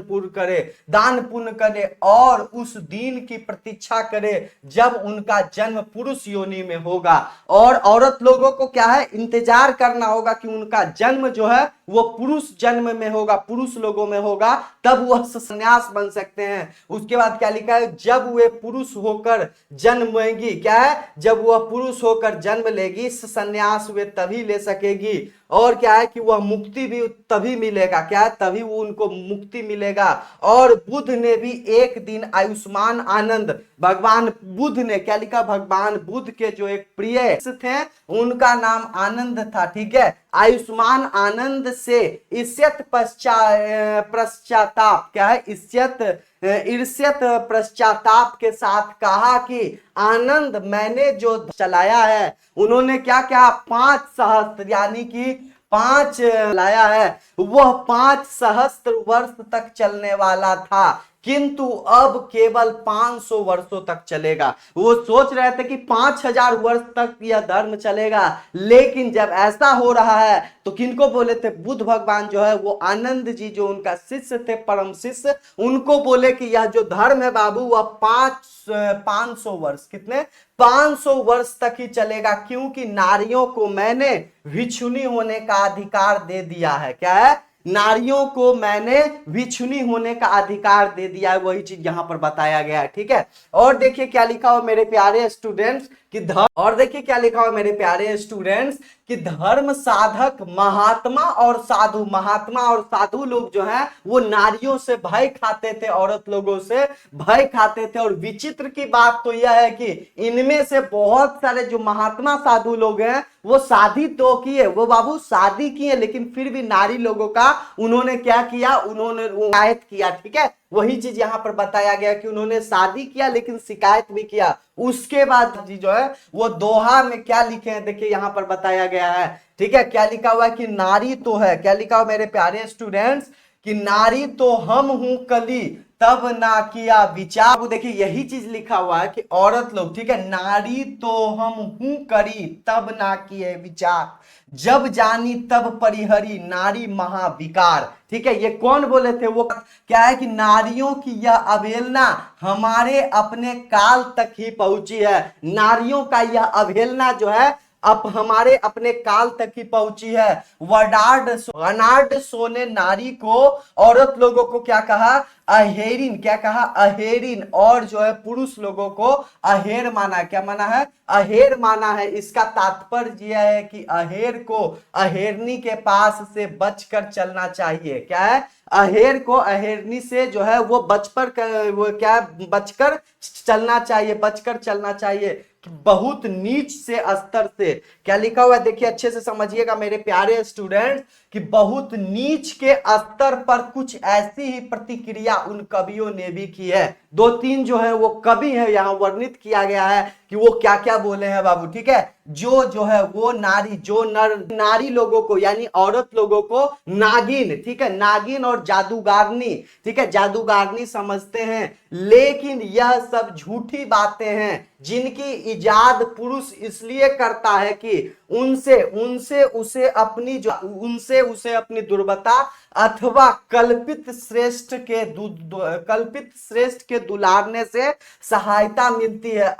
पुण्य करे और उस दिन की प्रतीक्षा करे जब उनका जन्म पुरुष योनि में होगा। और औरत लोगों को क्या है, इंतजार करना होगा कि उनका जन्म जो है वो पुरुष जन्म में होगा, पुरुष लोगों में होगा, तब वह संन्यास बन सकते हैं। उसके बाद क्या लिखा है, जब वे पुरुष होकर जन्म लेंगी, क्या है, जब वह पुरुष होकर जन्म लेगी, संन्यास वे तभी ले सकेगी। और क्या है कि वह मुक्ति भी तभी मिलेगा, क्या है, तभी वो उनको मुक्ति मिलेगा। और बुद्ध ने भी एक दिन आयुष्मान आनंद, भगवान बुद्ध ने क्या लिखा, भगवान बुद्ध के जो एक प्रिय थे उनका नाम आनंद था, ठीक है, आयुष्मान आनंद से ईर्ष्यत पश्चाताप, क्या है, ईर्ष्यत पश्चाताप के साथ कहा कि आनंद मैंने जो चलाया है, उन्होंने क्या क्या 5 सहस्त्र यानी कि 5 लाया है, वह 5 सहस्त्र वर्ष तक चलने वाला था, किंतु अब केवल 500 वर्षों तक चलेगा। वो सोच रहे थे कि 5000 वर्ष तक यह धर्म चलेगा, लेकिन जब ऐसा हो रहा है तो किनको बोले थे, बुद्ध भगवान जो है वो आनंद जी जो उनका शिष्य थे, परम शिष्य, उनको बोले कि यह जो धर्म है बाबू वह 500 वर्ष, कितने, 500 वर्ष तक ही चलेगा, क्योंकि नारियों को मैंने भिक्षुनी होने का अधिकार दे दिया है। क्या है, नारियों को मैंने भिक्षुनी होने का अधिकार दे दिया है, वही चीज यहां पर बताया गया है, ठीक है। और देखिए क्या लिखा हो मेरे प्यारे स्टूडेंट्स कि धर्म साधक महात्मा और साधु लोग जो हैं वो नारियों से भय खाते थे, औरत लोगों से भय खाते थे। और विचित्र की बात तो यह है कि इनमें से बहुत सारे जो महात्मा साधु लोग हैं वो शादी तो किए, वो बाबू शादी किए, लेकिन फिर भी नारी लोगों का उन्होंने क्या किया, उन्होंने शिकायत किया, ठीक है। वही चीज यहां पर बताया गया कि उन्होंने शादी किया लेकिन शिकायत भी किया। उसके बाद जी जो है वो दोहा में क्या लिखे हैं, देखिए यहां पर बताया गया है, ठीक है, क्या लिखा हुआ है कि नारी तो है, क्या लिखा हुआ मेरे प्यारे स्टूडेंट्स कि नारी तो हम हूं कली तब ना किया विचार। देखिए यही चीज लिखा हुआ है कि औरत लोग, ठीक है, नारी तो हम हूं करी तब ना किए विचार, जब जानी तब परिहरी नारी महाविकार, ठीक है। ये कौन बोले थे, वो क्या है कि नारियों की यह अवहेलना हमारे अपने काल तक ही पहुंची है, नारियों का यह अवहेलना जो है अब हमारे अपने काल तक ही पहुंची है। वर्नार्ड शो ने नारी को, औरत लोगों को क्या कहा, अहेरिन, क्या कहा, अहेरिन, और जो है पुरुष लोगों को अहेर माना, क्या माना है, अहेर माना है। इसका तात्पर्य यह है कि अहेर को अहेरनी के पास से बचकर चलना चाहिए, क्या है, अहेर को अहेरनी से जो है वो वो क्या बचकर चलना चाहिए, बचकर चलना चाहिए। बहुत नीच से स्तर से, क्या लिखा हुआ है देखिए अच्छे से समझिएगा मेरे प्यारे स्टूडेंट, कि बहुत नीच के स्तर पर कुछ ऐसी ही प्रतिक्रिया उन कवियों ने भी की है। दो तीन जो है वो कवि है यहाँ वर्णित किया गया है कि वो क्या क्या बोले हैं बाबू, ठीक है। जो है वो नारी, जो नारी लोगों को यानी औरत लोगों को नागिन, ठीक है, नागिन और जादूगारनी, ठीक है, जादूगारनी समझते हैं। लेकिन यह सब झूठी बातें हैं जिनकी इजाद पुरुष इसलिए करता है कि उनसे उनसे उसे अपनी जो उनसे उसे अपनी दुर्बलता अथवा कल्पित श्रेष्ठ के दुलारने से सहायता मिलती है।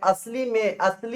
असली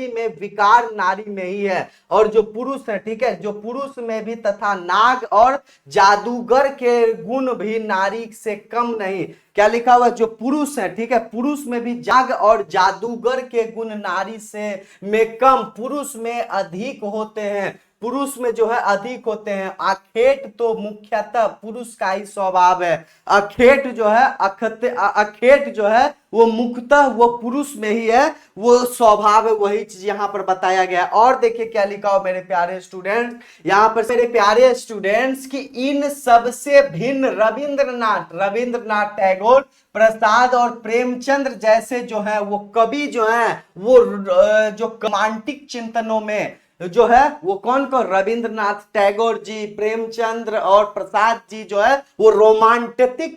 में विकार नारी में ही है, और जो पुरुष है, ठीक है, जो पुरुष में भी तथा नाग और जादूगर के गुण भी नारी से कम नहीं। क्या लिखा हुआ, जो पुरुष है, ठीक है, पुरुष में भी जाग और जादूगर के गुण नारी से में कम, पुरुष में अधिक होते हैं, पुरुष में जो है अधिक होते हैं। अखेट तो मुख्यतः पुरुष का ही स्वभाव है। अखेट जो है अखेट जो है वो मुख्यतः वो पुरुष में ही है, वो स्वभाव है, वही चीज यहाँ पर बताया गया है। और देखिए क्या लिखा हो मेरे प्यारे स्टूडेंट्स, यहाँ पर मेरे प्यारे स्टूडेंट्स की इन सबसे भिन्न रविंद्रनाथ टैगोर, प्रसाद और प्रेमचंद्र जैसे जो है वो कवि जो है वो जो रोमांटिक चिंतनों में जो है वो कौन कौन, रविंद्रनाथ टैगोर जी, प्रेमचंद्र और प्रसाद जी जो है वो रोमांटिक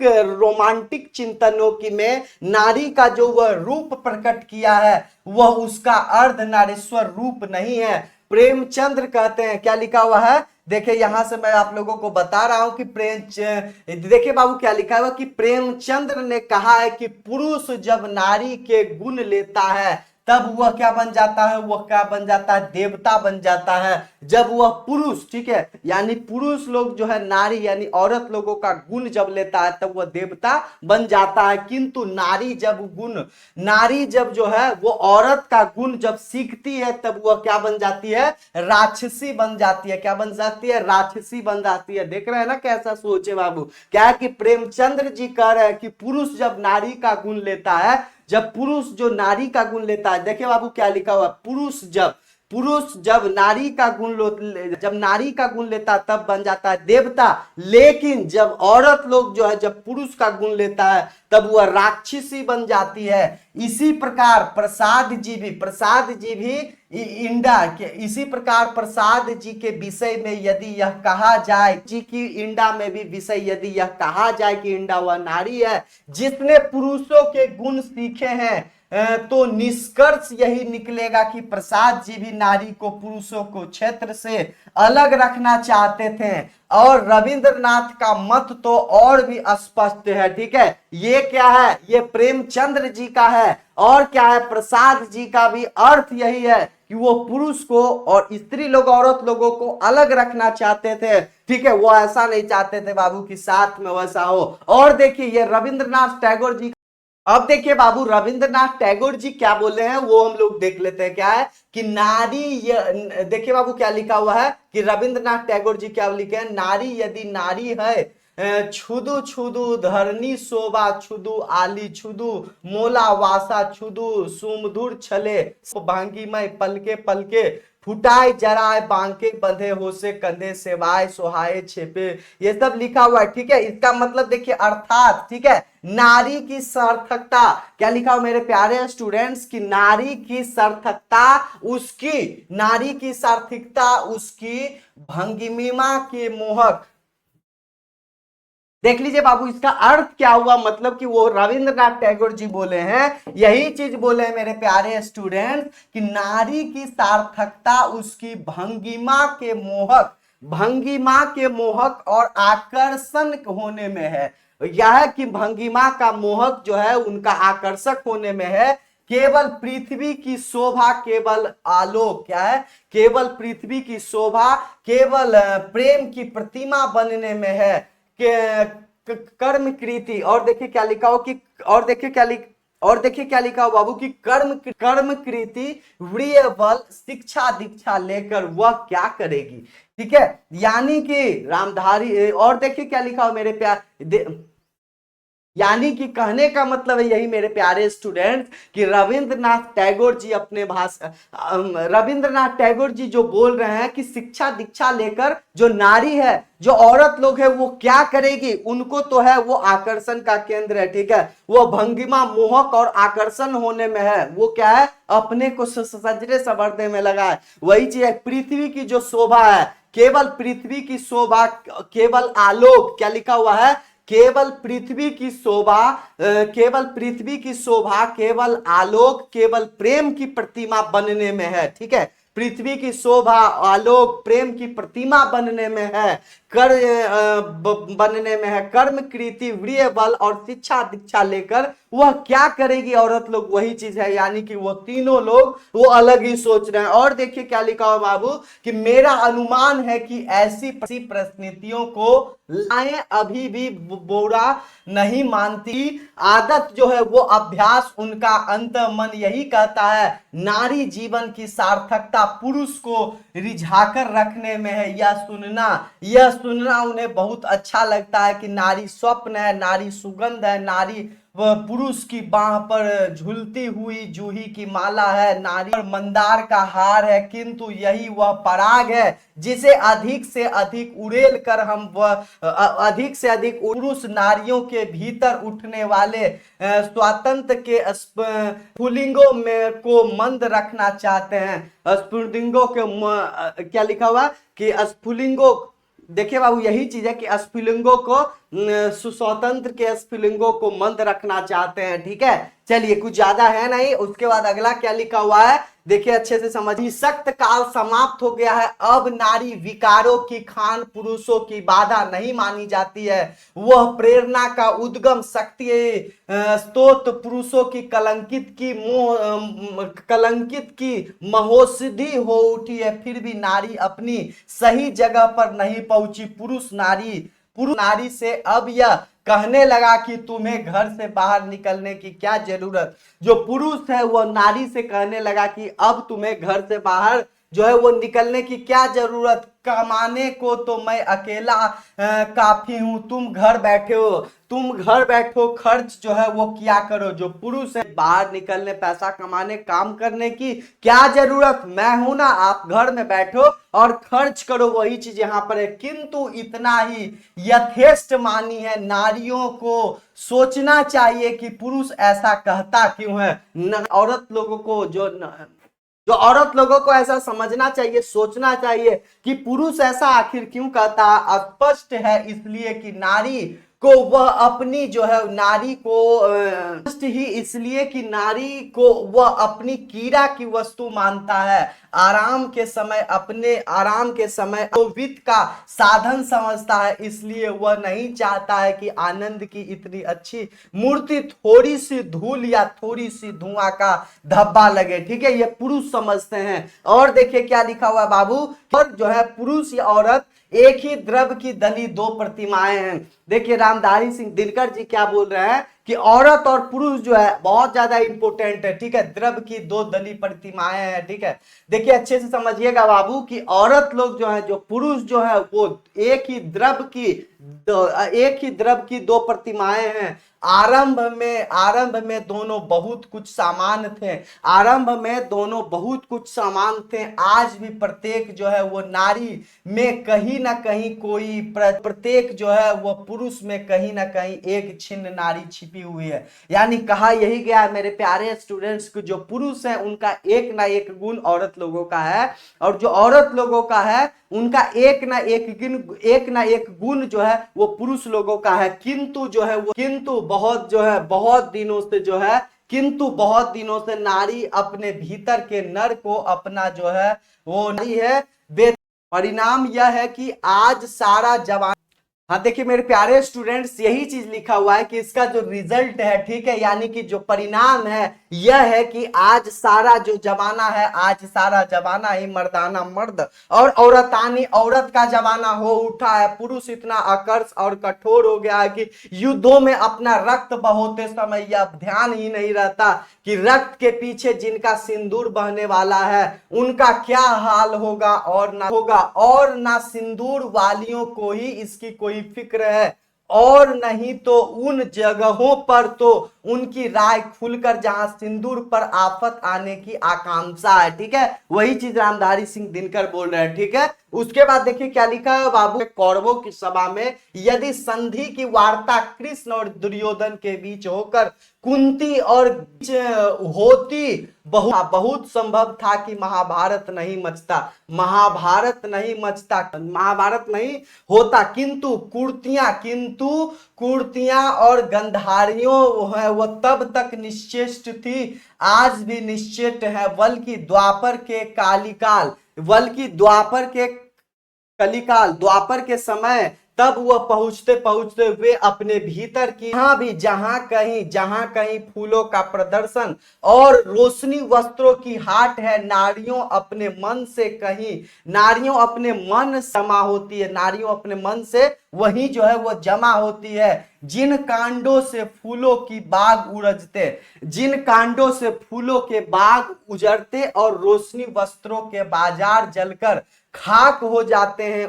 चिंतनों की में नारी का जो वह रूप प्रकट किया है वह उसका अर्ध नारीश्वर रूप नहीं है। प्रेमचंद्र कहते हैं, क्या लिखा हुआ है देखिए यहां से मैं आप लोगों को बता रहा हूं कि देखिए बाबू क्या लिखा हुआ कि प्रेमचंद्र ने कहा है कि पुरुष जब नारी के गुण लेता है तब वह क्या बन जाता है, वह क्या बन जाता है, देवता बन जाता है। जब वह पुरुष, ठीक है, यानी पुरुष लोग जो है नारी यानी औरत लोगों का गुण जब लेता है तब वह देवता बन जाता है। किंतु नारी जब जो है वो औरत का गुण जब सीखती है तब वह क्या बन जाती है, राक्षसी बन जाती है। क्या बन जाती है, राक्षसी बन जाती है। देख रहे हैं ना कैसा सोच है बाबू, क्या है कि प्रेमचंद्र जी कह रहे हैं कि पुरुष जब नारी का गुण लेता है, जब पुरुष जो नारी का गुण लेता है, देखिए बाबू क्या लिखा हुआ, पुरुष जब नारी का गुण लेता है तब बन जाता है देवता। लेकिन जब औरत लोग जो है जब पुरुष का गुण लेता है तब वह राक्षसी बन जाती है। इसी प्रकार प्रसाद जी भी इंडा के, इसी प्रकार प्रसाद जी के विषय में यदि यह कहा जाए जी की इंडा में भी विषय यदि यह कहा जाए कि इंडा वह नारी है जिसने पुरुषों के गुण सीखे हैं, तो निष्कर्ष यही निकलेगा कि प्रसाद जी भी नारी को पुरुषों को क्षेत्र से अलग रखना चाहते थे। और रविंद्रनाथ का मत तो और भी स्पष्ट है, ठीक है। ये क्या है, ये प्रेमचंद्र जी का है, और क्या है, प्रसाद जी का भी अर्थ यही है कि वो पुरुष को और स्त्री लोग औरत लोगों को अलग रखना चाहते थे, ठीक है। वो ऐसा नहीं चाहते थे बाबू कि साथ में वैसा हो। और देखिए ये रविंद्रनाथ टैगोर जी, अब देखिए बाबू रविंद्रनाथ टैगोर जी क्या बोले हैं वो हम लोग देख लेते हैं। क्या है कि देखिए बाबू क्या लिखा हुआ है कि रविंद्रनाथ टैगोर जी क्या लिखे हैं, नारी यदि नारी है छुदु छुदु धरनी शोभा छुदु आली छुदु मोला वासा छुदु सुमधुर छले भांगी में पलके पलके फुटाए जराए बांके बंधे हो से कंधे सेवाए सोहाए छेपे, ये सब लिखा हुआ है, ठीक है। इसका मतलब देखिए अर्थात, ठीक है, नारी की सार्थकता, क्या लिखा हुआ मेरे प्यारे स्टूडेंट्स की नारी की सार्थकता उसकी भंगिमा के मोहक। देख लीजिए बाबू इसका अर्थ क्या हुआ, मतलब कि वो रविंद्रनाथ टैगोर जी बोले हैं, यही चीज बोले हैं मेरे प्यारे स्टूडेंट कि नारी की सार्थकता उसकी भंगिमा के मोहक और आकर्षण होने में है। यह कि भंगिमा का मोहक जो है उनका आकर्षक होने में है। केवल पृथ्वी की शोभा, केवल आलोक, क्या है, केवल पृथ्वी की शोभा, केवल प्रेम की प्रतिमा बनने में है कर्म कृति। और देखिए क्या लिखा हो कि, और देखिए और देखिए क्या लिखा हो बाबू कि कर्म कर्म कृति वीर्य बल शिक्षा दीक्षा लेकर वह क्या करेगी। ठीक है, यानी कि रामधारी, और देखिए क्या लिखा हो मेरे प्यार यानी कि कहने का मतलब है यही मेरे प्यारे स्टूडेंट कि रविंद्रनाथ टैगोर जी अपने भाषण, रविंद्रनाथ टैगोर जी जो बोल रहे हैं कि शिक्षा दीक्षा लेकर जो नारी है, जो औरत लोग है, वो क्या करेगी। उनको तो है वो आकर्षण का केंद्र है। ठीक है, वो भंगिमा मोहक और आकर्षण होने में है, वो क्या है, अपने को सजने संवरने में लगा है। वही चीज है, पृथ्वी की जो शोभा है, केवल पृथ्वी की शोभा, केवल आलोक, क्या लिखा हुआ है, केवल पृथ्वी की शोभा, केवल पृथ्वी की शोभा, केवल आलोक, केवल प्रेम की प्रतिमा बनने में है। ठीक है, पृथ्वी की शोभा, आलोक, प्रेम की प्रतिमा बनने में है, कर बनने में है। कर्म कृति वीर्य बल और शिक्षा दीक्षा लेकर वह क्या करेगी औरत लोग, वही चीज है, यानी कि वो तीनों लोग वो अलग ही सोच रहे हैं। और देखिए क्या लिखा हो बाबू कि मेरा अनुमान है कि ऐसी परिस्थितियों को लाएं अभी भी बुरा नहीं मानती। आदत जो है वो अभ्यास उनका अंत मन यही कहता है। नारी जीवन की सार्थकता पुरुष को रिझाकर रखने में है। यह सुनना उन्हें बहुत अच्छा लगता है कि नारी स्वप्न है, नारी सुगंध है, नारी वह पुरुष की बाह पर झूलती हुई जूही की माला है, नारी और मंदार का हार है, किंतु यही वह पराग है जिसे अधिक से अधिक उड़ेल कर हम वह अधिक से अधिक पुरुष नारियों के भीतर उठने वाले स्वातंत्र के स्फुलिंगों में को मंद रखना चाहते हैं। स्फुलिंगों के क्या लिखा हुआ कि स्फुलिंगों, देखिए बाबू यही चीज है कि स्फुलिंगों को, सुस्वतंत्र के स्फुलिंगों को मंद रखना चाहते हैं। ठीक है, चलिए कुछ ज्यादा है नहीं। उसके बाद अगला क्या लिखा हुआ है, देखिए अच्छे से समझिए। सख्त काल समाप्त हो गया है, अब नारी विकारों की खान पुरुषों की बाधा नहीं मानी जाती है। वह प्रेरणा का उद्गम शक्ति स्रोत पुरुषों की कलंकित की महोषधि हो उठी है, फिर भी नारी अपनी सही जगह पर नहीं पहुंची। पुरुष नारी से अब यह कहने लगा कि तुम्हें घर से बाहर निकलने की क्या जरूरत। जो पुरुष है वो नारी से कहने लगा कि अब तुम्हें घर से बाहर जो है वो निकलने की क्या जरूरत, कमाने को तो मैं अकेला काफी हूं, तुम घर बैठो, खर्च जो है वो किया करो। जो पुरुष है बाहर निकलने, पैसा कमाने, काम करने की क्या जरूरत, मैं हूं ना, आप घर में बैठो और खर्च करो, वही चीज यहां पर है। किंतु इतना ही यथेष्ट मानी है, नारियों को सोचना चाहिए कि पुरुष ऐसा कहता क्यों है। औरत लोगों को ऐसा समझना चाहिए, सोचना चाहिए कि पुरुष ऐसा आखिर क्यों कहता है। स्पष्ट है इसलिए कि नारी को वह अपनी जो है, नारी को स्पष्ट ही इसलिए कि नारी को वह अपनी कीड़ा की वस्तु मानता है। आराम के समय तो वित्त का साधन समझता है, इसलिए वह नहीं चाहता है कि आनंद की इतनी अच्छी मूर्ति थोड़ी सी धूल या थोड़ी सी धुआं का धब्बा लगे। ठीक है, ये पुरुष समझते हैं। और देखिए क्या लिखा हुआ बाबू, और जो है पुरुष या औरत एक ही द्रव्य की दली दो प्रतिमाएं हैं। देखिए रामधारी सिंह दिनकर जी क्या बोल रहे हैं कि औरत और पुरुष जो है बहुत ज्यादा इंपॉर्टेंट है। ठीक है, द्रव्य की दो दली प्रतिमाएं हैं। ठीक है, देखिए अच्छे से समझिएगा बाबू कि औरत लोग जो है, जो पुरुष जो है वो एक ही द्रव्य की दो प्रतिमाएं हैं। आरंभ में दोनों बहुत कुछ समान थे, आज भी प्रत्येक जो है वो नारी में कहीं ना कहीं प्रत्येक जो है वो पुरुष में कहीं ना कहीं एक छिन्न नारी छिपी हुई है। यानी कहा यही गया है मेरे प्यारे स्टूडेंट्स को, जो पुरुष है उनका एक ना एक गुण औरत लोगों का है, और जो औरत लोगों का है उनका एक ना एक गुण जो है वो पुरुष लोगों का है। किंतु बहुत दिनों से नारी अपने भीतर के नर को अपना जो है वो नारी है। परिणाम यह है कि आज सारा जवान हाँ देखिए मेरे प्यारे स्टूडेंट्स, यही चीज लिखा हुआ है कि इसका जो रिजल्ट है, ठीक है, यानी कि जो परिणाम है यह है कि आज सारा जो जमाना है, आज सारा जमाना ही मर्दाना मर्द और औरतानी औरत का जमाना हो उठा है। पुरुष इतना आकर्ष और कठोर हो गया है कि युद्धों में अपना रक्त बहाते समय यह ध्यान ही नहीं रहता कि रक्त के पीछे जिनका सिंदूर बहने वाला है उनका क्या हाल होगा और ना सिंदूर वालियों को ही इसकी कोई फिक्र है, और नहीं तो उन जगहों पर तो उनकी राय खुलकर जहां सिंदूर पर आफत आने की आकांक्षा है। ठीक है, वही चीज रामधारी सिंह दिनकर बोल रहे हैं। ठीक है, उसके बाद देखिए क्या लिखा है बाबू, कौरवों की सभा में यदि संधि की वार्ता कृष्ण और दुर्योधन के बीच होकर कुंती और होती बहुत संभव था कि महाभारत नहीं मचता, महाभारत नहीं मचता, महाभारत नहीं होता, किंतु कुर्तियां और गंधारियों है वो तब तक निश्चेष्ट थी, आज भी निश्चेष्ट है, बल्कि द्वापर के समय तब वह पहुंचते पहुंचते वे अपने भीतर की जहां कहीं फूलों का प्रदर्शन और रोशनी वस्त्रों की हाट है, नारियों अपने मन समा होती है, नारियों अपने मन से वही जो है वो जमा होती है। जिन कांडों से फूलों के बाग उजड़ते और रोशनी वस्त्रों के बाजार जलकर खाक हो जाते हैं,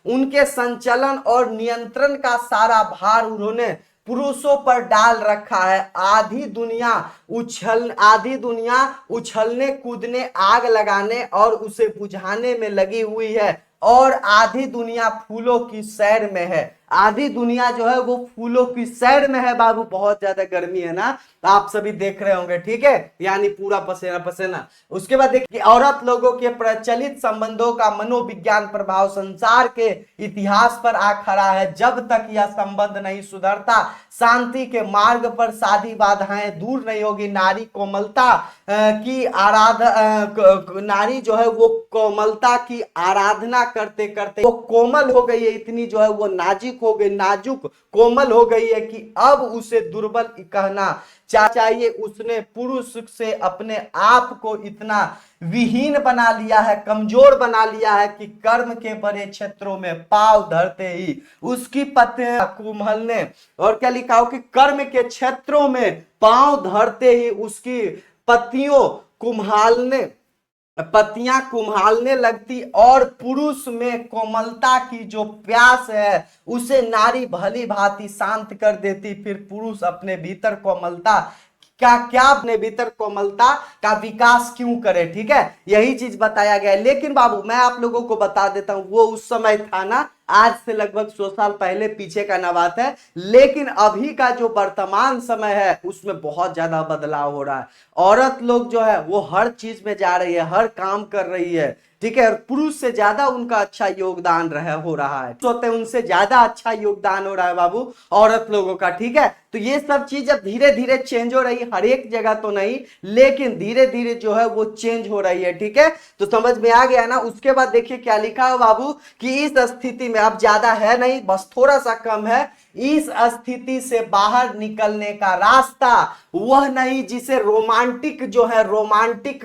उनके संचलन और नियंत्रण का सारा भार उन्होंने पुरुषों पर डाल रखा है। आधी दुनिया उछलने कूदने, आग लगाने और उसे बुझाने में लगी हुई है, और आधी दुनिया फूलों की सैर में है। आधी दुनिया जो है वो फूलों की सैर में है बाबू। बहुत ज्यादा गर्मी है ना, तो आप सभी देख रहे होंगे। ठीक है, यानी पूरा पसीना पसीना। उसके बाद देखिए, औरत लोगों के प्रचलित संबंधों का मनोविज्ञान प्रभाव संसार के इतिहास पर आ खड़ा है। जब तक यह संबंध नहीं सुधरता, शांति के मार्ग पर सादी बाधाएं दूर नहीं होगी। नारी जो है वो कोमलता की आराधना करते करते वो कोमल हो गई है, इतनी जो है वो नाजुक कोमल हो गई है कि अब उसे दुर्बल कहना चाहिए। उसने पुरुष से अपने आप को इतना विहीन बना लिया है, कमजोर बना लिया है कि कर्म के बड़े क्षेत्रों में पांव धरते ही उसकी पत्तियां कुम्हलने, और क्या लिखा हो कि कर्म के क्षेत्रों में पांव धरते ही उसकी पत्तियां कुम्हालने लगती, और पुरुष में कोमलता की जो प्यास है उसे नारी भली भांति शांत कर देती। फिर पुरुष अपने भीतर कोमलता का विकास क्यों करे। ठीक है, यही चीज बताया गया है। लेकिन बाबू मैं आप लोगों को बता देता हूं, वो उस समय था ना, आज से लगभग 100 साल पहले पीछे का ना बात है। लेकिन अभी का जो वर्तमान समय है उसमें बहुत ज्यादा बदलाव हो रहा है। औरत लोग जो है वो हर चीज में जा रही है, हर काम कर रही है। ठीक है, और पुरुष से ज्यादा उनका अच्छा योगदान हो रहा है, सोते उनसे ज्यादा अच्छा योगदान हो रहा है बाबू औरत लोगों का। ठीक है, तो ये सब चीज अब धीरे धीरे चेंज हो रही है, हर एक जगह तो नहीं, लेकिन धीरे धीरे जो है वो चेंज हो रही है। ठीक है, तो समझ में आ गया ना। उसके बाद देखिए क्या लिखा है बाबू कि इस स्थिति में, अब ज्यादा है नहीं, बस थोड़ा सा कम है, इस स्थिति से बाहर निकलने का रास्ता वह नहीं जिसे रोमांटिक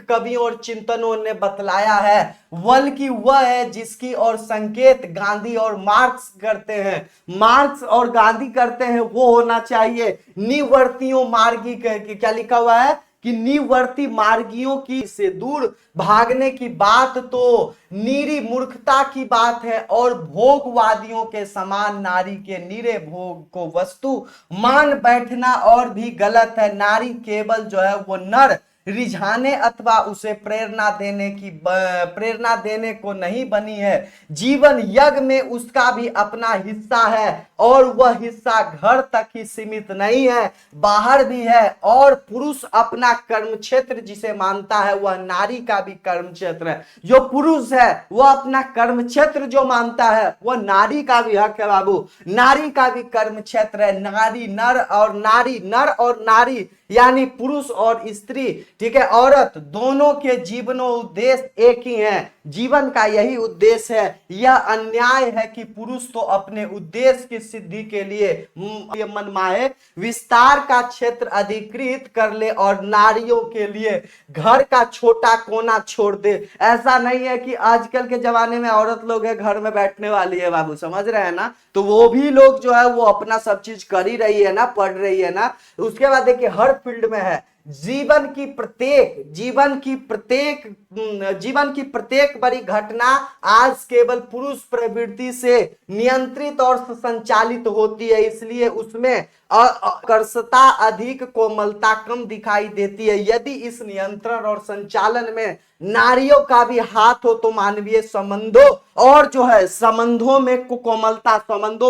कवियों और चिंतनों ने बतलाया है, बल्कि वह है जिसकी और संकेत गांधी और मार्क्स करते हैं, वो होना चाहिए निवर्तियों मार्गी। क्या लिखा हुआ है कि निवर्ती मार्गियों की से दूर भागने की बात तो नीरी मूर्खता की बात है, और भोगवादियों के समान नारी के नीरे भोग को वस्तु मान बैठना और भी गलत है। नारी केवल जो है वो नर रिझाने अथवा उसे प्रेरणा देने को नहीं बनी है। जीवन यज्ञ में उसका भी अपना हिस्सा है, और वह हिस्सा घर तक ही सीमित नहीं है, बाहर भी है। और पुरुष अपना कर्म क्षेत्र जिसे मानता है वह नारी का भी कर्म क्षेत्र है। जो पुरुष है वह अपना कर्म क्षेत्र जो मानता है वह नारी का भी हक है बाबू, नारी का भी कर्म क्षेत्र है। नर और नारी यानी पुरुष और स्त्री ठीक है, औरत, दोनों के जीवनों उद्देश्य एक ही है, जीवन का यही उद्देश्य है। यह अन्याय है कि पुरुष तो अपने उद्देश्य की सिद्धि के लिए मनमाए विस्तार का क्षेत्र अधिकृत कर ले और नारियों के लिए घर का छोटा कोना छोड़ दे। ऐसा नहीं है कि आजकल के जमाने में औरत लोग है घर में बैठने वाली है बाबू, समझ रहे हैं ना, तो वो भी लोग जो है वो अपना सब चीज कर ही रही है ना, पढ़ रही है ना। उसके बाद देखिए हर फील्ड में है, जीवन की प्रत्येक बड़ी घटना आज केवल पुरुष प्रवृत्ति से नियंत्रित और संचालित होती है, इसलिए उसमें आकर्षता अधिक, कोमलता कम दिखाई देती है। यदि इस नियंत्रण और संचालन में नारियों का भी हाथ हो तो मानवीय संबंधों और जो है संबंधों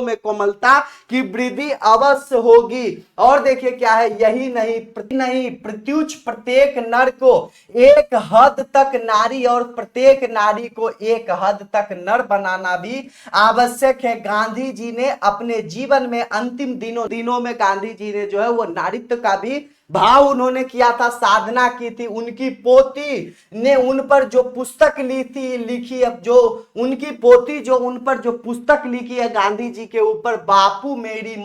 में कोमलता की वृद्धि अवश्य होगी। और देखिए क्या है, यही नहीं प्रत्युच प्रत्येक नर को एक हद तक नारी और प्रत्येक नारी को एक हद तक नर बनाना भी आवश्यक है। गांधी जी ने अपने जीवन में अंतिम दिनों में गांधी जी ने जो है वो नारीत्व का भी भाव उन्होंने किया था, साधना की थी। उनकी पोती ने उन पर जो पुस्तक लिखी अब जो उनकी पोती जो उन पर जो पुस्तक लिखी है गांधी जी के ऊपर, बापू मेरी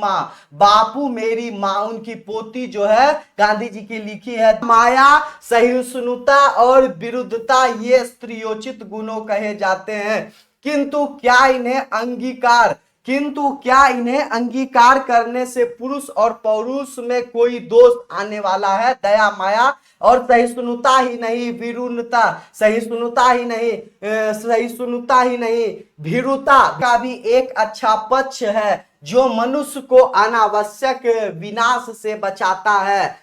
माँ, उनकी पोती जो है गांधी जी की लिखी है। माया, सहिष्णुता और विरुद्धता ये स्त्रियोचित गुणों कहे जाते हैं, किंतु क्या इन्हें अंगीकार करने से पुरुष और पौरुष में कोई दोष आने वाला है? दया, माया और सहिष्णुता ही नहीं भीरुता का भी एक अच्छा पक्ष है जो मनुष्य को अनावश्यक विनाश से बचाता है।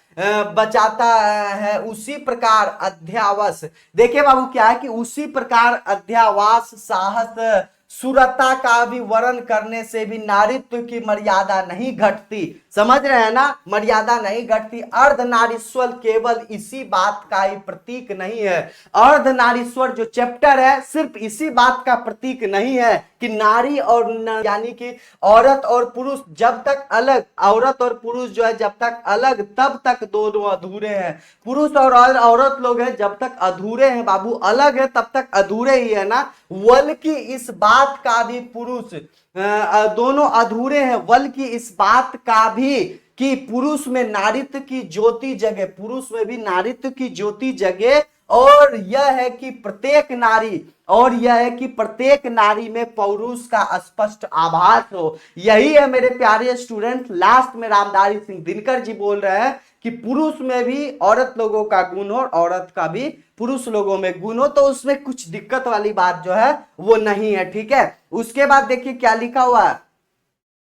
उसी प्रकार अध्यावस, देखिए बाबू क्या है कि उसी प्रकार अध्यावास, साहस, सुरता का भी वर्ण करने से भी नारीत्व की मर्यादा नहीं घटती। समझ रहे हैं ना, मर्यादा नहीं घटती। अर्धनारीश्वर केवल इसी बात का ही प्रतीक नहीं है। अर्धनारीश्वर जो चैप्टर है सिर्फ इसी बात का प्रतीक नहीं है कि नारी और यानी कि औरत और पुरुष जब तक अलग, औरत और पुरुष जो है जब तक अलग तब तक दोनों अधूरे हैं। पुरुष और औरत लोग हैं जब तक अधूरे हैं बाबू, अलग है तब तक अधूरे ही है ना। बल्कि इस बात का भी दोनों अधूरे हैं, बल्कि इस बात का भी कि पुरुष में नारीत्व की ज्योति जगे, पुरुष में भी नारीत्व की ज्योति जगे, और यह है कि प्रत्येक नारी में पौरुष का स्पष्ट आभास हो। यही है मेरे प्यारे स्टूडेंट, लास्ट में रामधारी सिंह दिनकर जी बोल रहे हैं कि पुरुष में भी औरत लोगों का गुण हो, औरत का भी पुरुष लोगों में गुण हो, तो उसमें कुछ दिक्कत वाली बात जो है वो नहीं है, ठीक है। उसके बाद देखिए क्या लिखा हुआ है,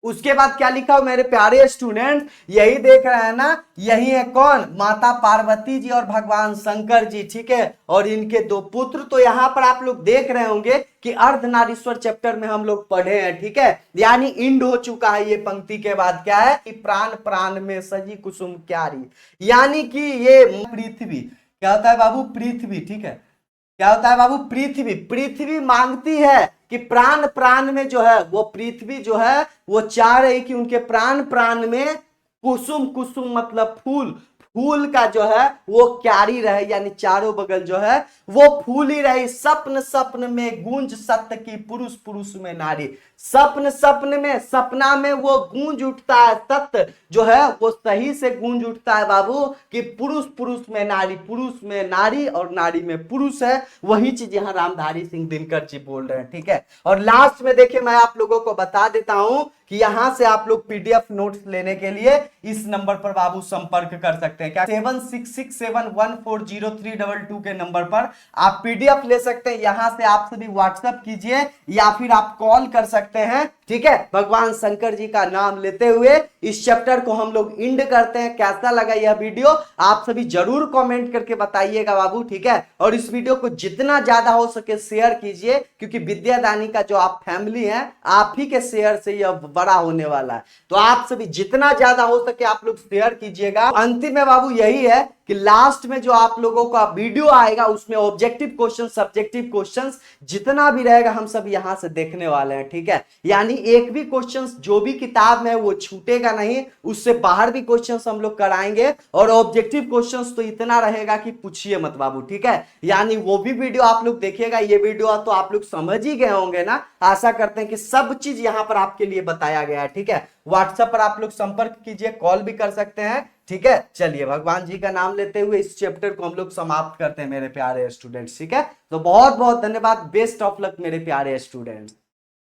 उसके बाद क्या लिखा हो मेरे प्यारे स्टूडेंट, यही देख रहे हैं ना, यही है कौन, माता पार्वती जी और भगवान शंकर जी, ठीक है, और इनके दो पुत्र। तो यहाँ पर आप लोग देख रहे होंगे कि अर्धनारीश्वर चैप्टर में हम लोग पढ़े हैं, ठीक है, यानी इंड हो चुका है। ये पंक्ति के बाद क्या है कि प्राण प्राण में सजी कुसुम क्यारी, यानी कि ये पृथ्वी क्या होता है बाबू, पृथ्वी, ठीक है, क्या होता है बाबू, पृथ्वी मांगती है कि प्राण प्राण में जो है वो पृथ्वी जो है वो चाह रही कि उनके प्राण प्राण में कुसुम मतलब फूल का जो है वो क्यारी रहे, यानी चारों बगल जो है वो फूल ही रहे। सपन में गूंज सत्य की पुरुष में नारी, सपना में वो गूंज उठता है, सत्य जो है वो सही से गूंज उठता है बाबू कि पुरुष में नारी और नारी में पुरुष है। वही चीज यहाँ रामधारी सिंह दिनकर जी बोल रहे हैं, ठीक है। और लास्ट में देखिए मैं आप लोगों को बता देता हूं कि यहां से आप लोग पीडीएफ नोट्स लेने के लिए इस नंबर पर बाबू संपर्क कर सकते हैं, क्या 7667140322 के नंबर पर आप पीडीएफ ले सकते हैं। यहां से आप सभी व्हाट्सएप कीजिए या फिर आप कॉल कर सकते हैं, ठीक है। भगवान शंकर जी का नाम लेते हुए इस चैप्टर को हम लोग इंड करते हैं। कैसा लगा यह वीडियो आप सभी जरूर कमेंट करके बताइएगा बाबू, ठीक है। और इस वीडियो को जितना ज्यादा हो सके शेयर कीजिए, क्योंकि विद्यादानी का जो आप फैमिली है आप ही के शेयर से यह बड़ा होने वाला है। तो आप सभी जितना ज्यादा हो सके आप लोग शेयर कीजिएगा। अंतिम में बाबू यही है कि लास्ट में जो आप लोगों का वीडियो आएगा उसमें ऑब्जेक्टिव क्वेश्चन, सब्जेक्टिव क्वेश्चंस जितना भी रहेगा हम सब यहां से देखने वाले हैं, ठीक है। यानी एक भी क्वेश्चन जो भी किताब में वो छूटेगा नहीं, उससे बाहर भी क्वेश्चंस हम लोग कराएंगे, और ऑब्जेक्टिव क्वेश्चंस तो इतना रहेगा कि पूछिए मत बाबू, ठीक है। यानी वो भी वीडियो आप लोग देखिएगा, ये वीडियो तो आप लोग समझ ही गए होंगे ना। आशा करते हैं कि सब चीज यहां पर आपके लिए बताया गया है, ठीक है। व्हाट्सएप पर आप लोग संपर्क कीजिए, कॉल भी कर सकते हैं, ठीक है। चलिए भगवान जी का नाम लेते हुए इस चैप्टर को हम लोग समाप्त करते हैं मेरे प्यारे स्टूडेंट्स, ठीक है। तो बहुत बहुत धन्यवाद, बेस्ट ऑफ लक मेरे प्यारे स्टूडेंट्स।